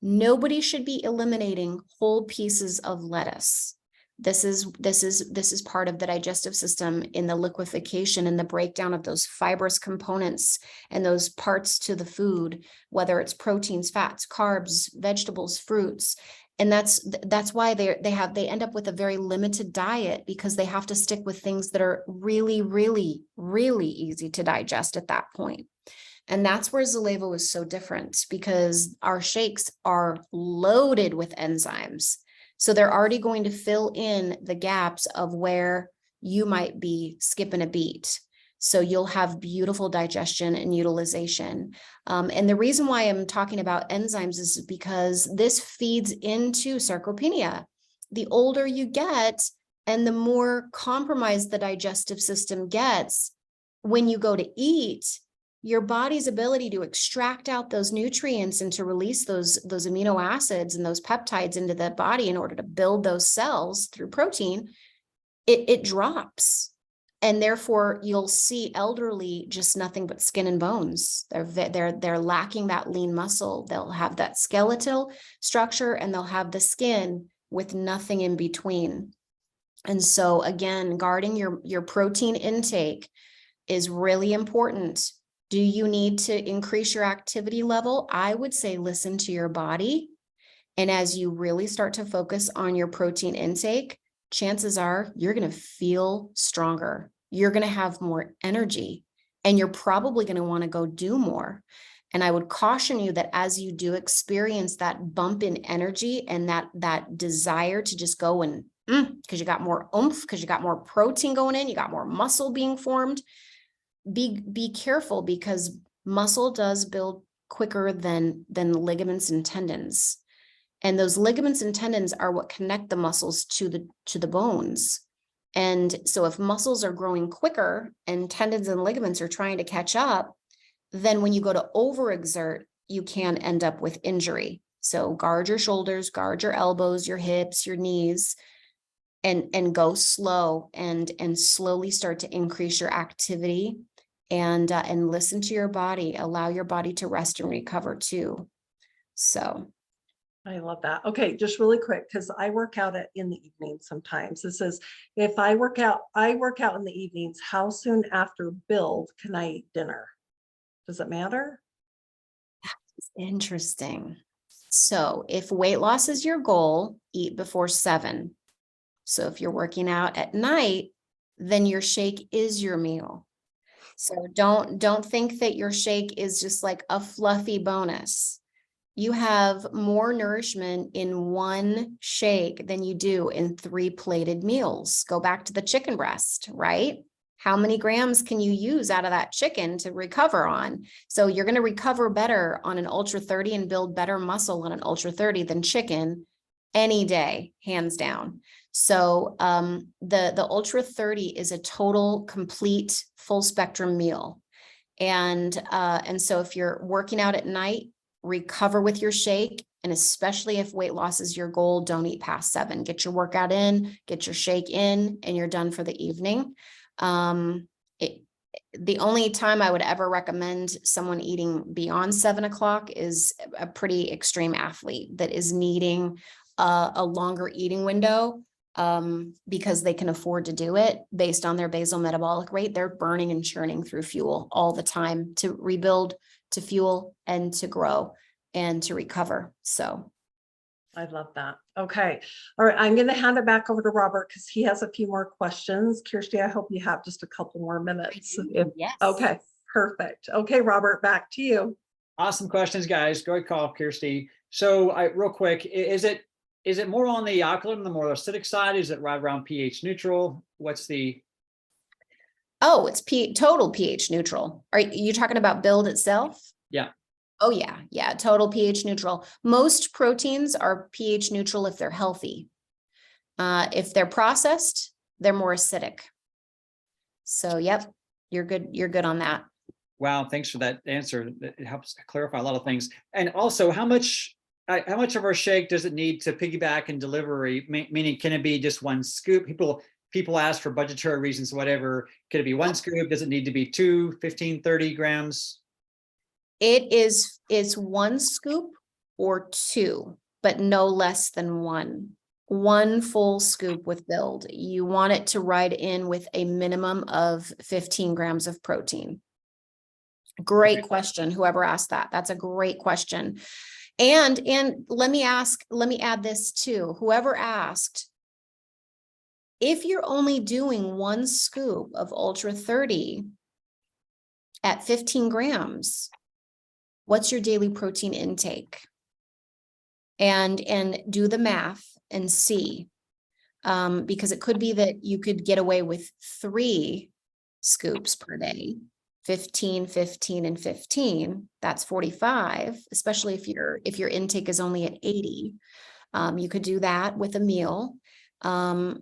Nobody should be eliminating whole pieces of lettuce. This is part of the digestive system in the liquefaction and the breakdown of those fibrous components and those parts to the food, whether it's proteins, fats, carbs, vegetables, fruits. And that's why they end up with a very limited diet, because they have to stick with things that are really, really, really easy to digest at that point. And that's where Zallevo is so different, because our shakes are loaded with enzymes. So they're already going to fill in the gaps of where you might be skipping a beat. So you'll have beautiful digestion and utilization. And the reason why I'm talking about enzymes is because this feeds into sarcopenia. The older you get and the more compromised the digestive system gets, when you go to eat, your body's ability to extract out those nutrients and to release those amino acids and those peptides into the body in order to build those cells through protein, it drops. And therefore you'll see elderly just nothing but skin and bones. They're lacking that lean muscle. They'll have that skeletal structure and they'll have the skin with nothing in between. And so again, guarding your protein intake is really important. Do you need to increase your activity level? I would say listen to your body. And as you really start to focus on your protein intake, chances are you're going to feel stronger. You're going to have more energy, and you're probably going to want to go do more. And I would caution you that as you do experience that bump in energy and that desire to just go and because you got more oomph, because you got more protein going in, you got more muscle being formed, be careful, because muscle does build quicker than ligaments and tendons. And those ligaments and tendons are what connect the muscles to the bones. And so if muscles are growing quicker and tendons and ligaments are trying to catch up, then when you go to overexert, you can end up with injury. So guard your shoulders, guard your elbows, your hips, your knees, and go slow and slowly start to increase your activity and listen to your body, allow your body to rest and recover too. So. I love that. Okay, just really quick, because I work out in the evening sometimes. It says, if I work out in the evenings, how soon after build can I eat dinner? Does it matter? Interesting. So if weight loss is your goal, eat before 7. So if you're working out at night, then your shake is your meal. So don't think that your shake is just like a fluffy bonus. You have more nourishment in one shake than you do in 3 plated meals. Go back to the chicken breast, right? How many grams can you use out of that chicken to recover on? So you're going to recover better on an Ultra 30 and build better muscle on an Ultra 30 than chicken any day, hands down. So the Ultra 30 is a total, complete, full spectrum meal. And so if you're working out at night, recover with your shake. And especially if weight loss is your goal, don't eat past 7. Get your workout in, get your shake in, and you're done for the evening. The only time I would ever recommend someone eating beyond 7 o'clock is a pretty extreme athlete that is needing a longer eating window, because they can afford to do it based on their basal metabolic rate. They're burning and churning through fuel all the time to rebuild, to fuel, and to grow and to recover. So I love that. Okay. All right. I'm going to hand it back over to Robert because he has a few more questions. Kjersti, I hope you have just a couple more minutes. yes. Okay. Perfect. Okay, Robert, back to you. Awesome questions, guys. Great call, Kjersti. So real quick, is it more on the alkaline, the more acidic side? Is it right around pH neutral? What's the? Oh, it's total pH neutral. Are you talking about build itself? Yeah. Oh yeah. Yeah. Total pH neutral. Most proteins are pH neutral if they're healthy. If they're processed, they're more acidic. So yep, you're good. You're good on that. Wow. Thanks for that answer. It helps clarify a lot of things. And also how much of our shake does it need to piggyback and delivery? Meaning, can it be just one scoop? People ask for budgetary reasons, whatever. Could it be one scoop? Does it need to be 2, 15, 30 grams? It's 1 scoop or 2, but no less than 1. 1 full scoop with build. You want it to ride in with a minimum of 15 grams of protein. Great question. Whoever asked that. That's a great question. And let me add this too. Whoever asked, if you're only doing 1 scoop of Ultra 30 at 15 grams, what's your daily protein intake? And do the math and see, because it could be that you could get away with 3 scoops per day, 15, 15, and 15. That's 45, especially if your intake is only at 80. You could do that with a meal. Yeah,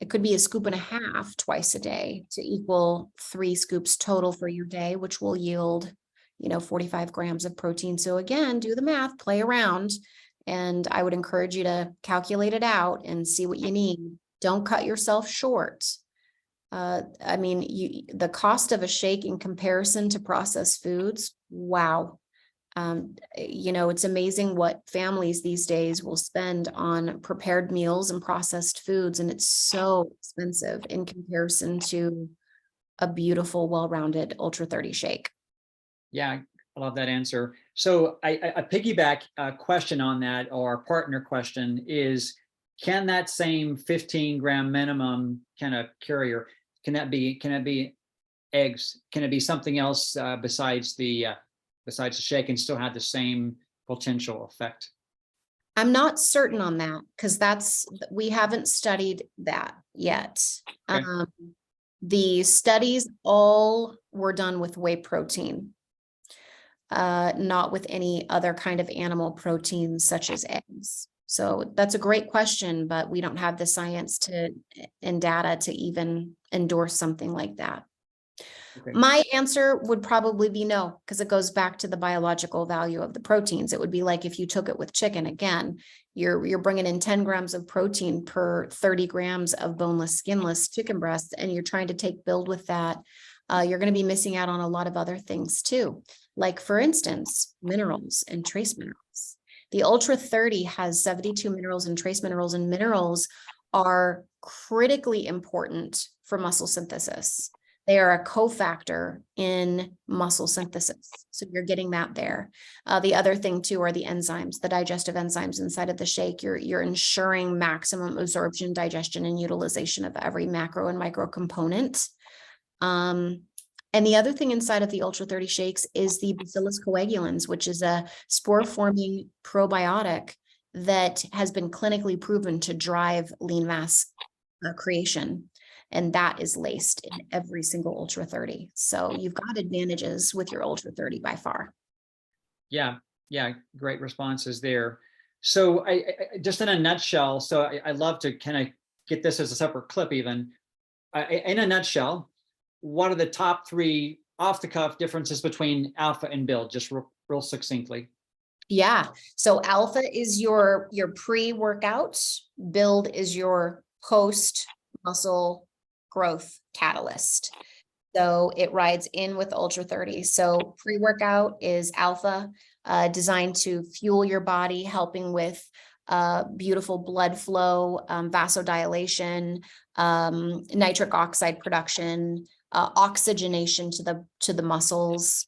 it could be a scoop and a half twice a day to equal 3 scoops total for your day, which will yield, 45 grams of protein. So again, do the math, play around, and I would encourage you to calculate it out and see what you need. Don't cut yourself short. I mean, the cost of a shake in comparison to processed foods, wow. It's amazing what families these days will spend on prepared meals and processed foods, and it's so expensive in comparison to a beautiful, well-rounded Ultra 30 shake. Yeah, I love that answer. So a piggyback question on that, or partner question, is, can that same 15-gram minimum kind of carrier, can it be eggs? Can it be something else besides the shake and still have the same potential effect? I'm not certain on that because we haven't studied that yet. Okay. The studies all were done with whey protein, not with any other kind of animal proteins such as eggs. So that's a great question, but we don't have the science and data to even endorse something like that. Okay. My answer would probably be no, because it goes back to the biological value of the proteins. It would be like if you took it with chicken again, you're bringing in 10 grams of protein per 30 grams of boneless, skinless chicken breasts, and you're trying to take build with that. You're going to be missing out on a lot of other things too. Like for instance, minerals and trace minerals. The Ultra 30 has 72 minerals and trace minerals, and minerals are critically important for muscle synthesis. They are a cofactor in muscle synthesis. So you're getting that there. The other thing too are the enzymes, the digestive enzymes inside of the shake. You're ensuring maximum absorption, digestion, and utilization of every macro and micro component. And the other thing inside of the Ultra 30 shakes is the Bacillus coagulans, which is a spore-forming probiotic that has been clinically proven to drive lean mass creation. And that is laced in every single Ultra 30. So you've got advantages with your Ultra 30 by far. Yeah, great responses there. So I just in a nutshell, so I love to kind of get this as a separate clip even. In a nutshell, what are the top 3 off the cuff differences between alpha and build, just real succinctly? Yeah. So alpha is your pre-workout, build is your post muscle growth catalyst. So it rides in with Ultra 30. So pre-workout is alpha, designed to fuel your body, helping with beautiful blood flow, vasodilation, nitric oxide production, oxygenation to the muscles,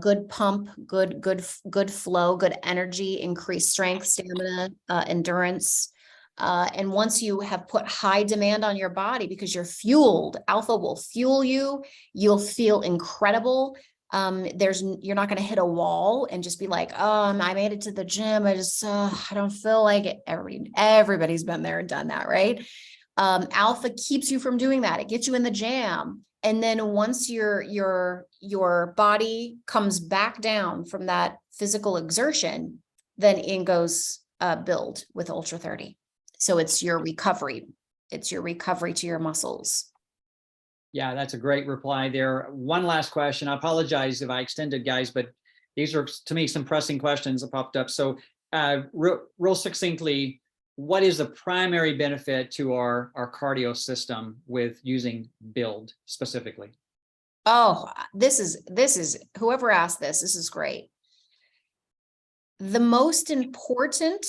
good pump, good flow, good energy, increased strength, stamina, endurance. And once you have put high demand on your body because you're fueled, alpha will fuel you. You'll feel incredible. You're not going to hit a wall and just be like, oh, I made it to the gym. I don't feel like it. Everybody's been there and done that, right? Alpha keeps you from doing that. It gets you in the jam. And then once your body comes back down from that physical exertion, then in goes build with Ultra 30. So it's your recovery. It's your recovery to your muscles. Yeah, that's a great reply there. One last question. I apologize if I extended, guys, but these are, to me, some pressing questions that popped up. So real succinctly, what is the primary benefit to our cardio system with using build specifically? Oh, this is whoever asked this is great. The most important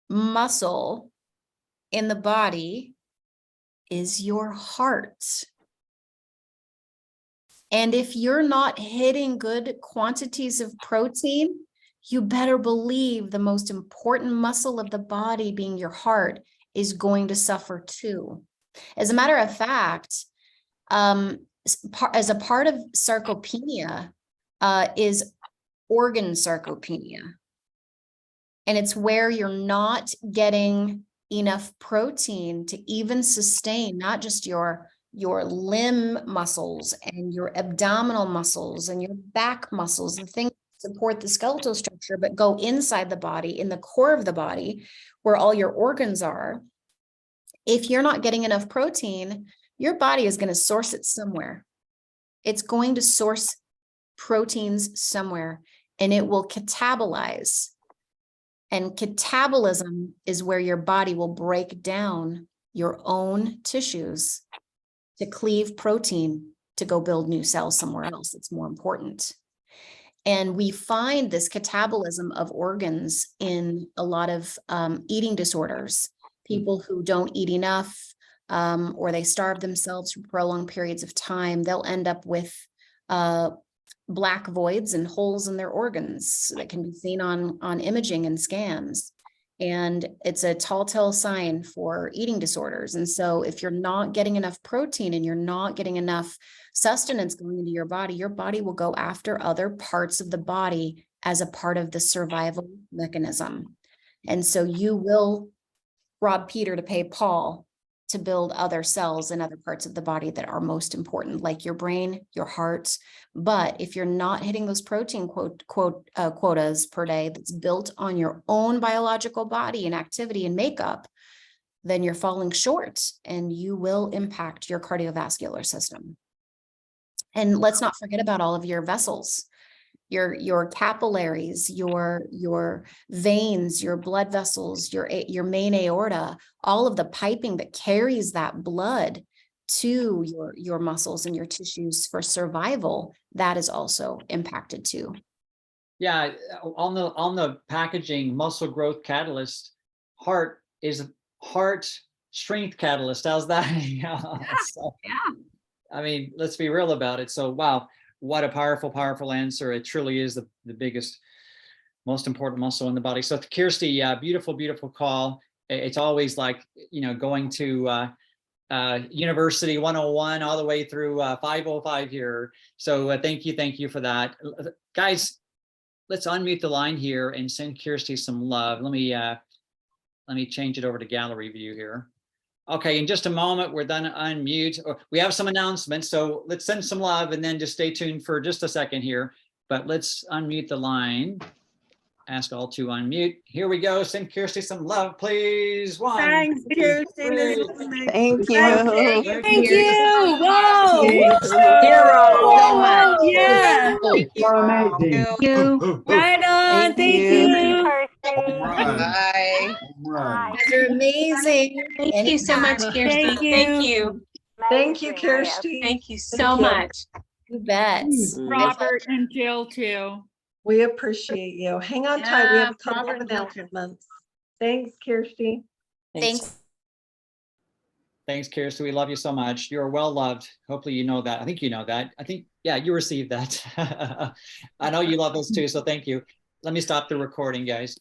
muscle in the body is your heart. And if you're not hitting good quantities of protein, you better believe the most important muscle of the body, being your heart, is going to suffer too. As a matter of fact, as a part of sarcopenia is organ sarcopenia. And it's where you're not getting enough protein to even sustain not just your limb muscles and your abdominal muscles and your back muscles, the things that support the skeletal structure, but go inside the body, in the core of the body, where all your organs are. If you're not getting enough protein, your body is going to source it somewhere. It's going to source proteins somewhere, and it will catabolize. And catabolism is where your body will break down your own tissues to cleave protein to go build new cells somewhere else. It's more important. And we find this catabolism of organs in a lot of eating disorders. People who don't eat enough, or they starve themselves for prolonged periods of time, they'll end up with black voids and holes in their organs that can be seen on imaging and scans. And it's a telltale sign for eating disorders. And so if you're not getting enough protein and you're not getting enough sustenance going into your body will go after other parts of the body as a part of the survival mechanism. And so you will rob Peter to pay Paul to build other cells in other parts of the body that are most important, like your brain, your heart. But if you're not hitting those protein quotas per day that's built on your own biological body and activity and makeup, then you're falling short and you will impact your cardiovascular system. And let's not forget about all of your vessels, your capillaries, your veins, your blood vessels, your main aorta, all of the piping that carries that blood to your muscles and your tissues for survival, that is also impacted too. Yeah, on the packaging, muscle growth catalyst, heart strength catalyst. How's that? Yeah. So, I mean, let's be real about it. So, wow, what a powerful answer. It truly is the biggest, most important muscle in the body. So Kjersti, beautiful call. It's always like, going to University 101 all the way through 505 here. So thank you for that. Guys, let's unmute the line here and send Kjersti some love. Let me change it over to gallery view here. Okay, in just a moment, we're done unmute. We have some announcements, so let's send some love and then just stay tuned for just a second here. But let's unmute the line. Ask all to unmute. Here we go. Send Kjersti some love, please. One. Thanks, Kjersti. Thank you. Thank you. Wow. Hero so much. Yeah. Thank You. Right on. Thank Thank you. you. Bye. You're amazing. Thank you so much, Kjersti. Thank you. Thank you. Thank you, Kjersti. Thank you so Thank you. much. You bet. Robert and Jill too. We appreciate you. Hang on tight. We have a couple of announcements. Thanks, Kjersti. Thanks. Thanks, Kjersti. We love you so much. You're well loved. Hopefully you know that. I think you know that. Yeah, you received that. I know you love us too, so thank you. Let me stop the recording, guys.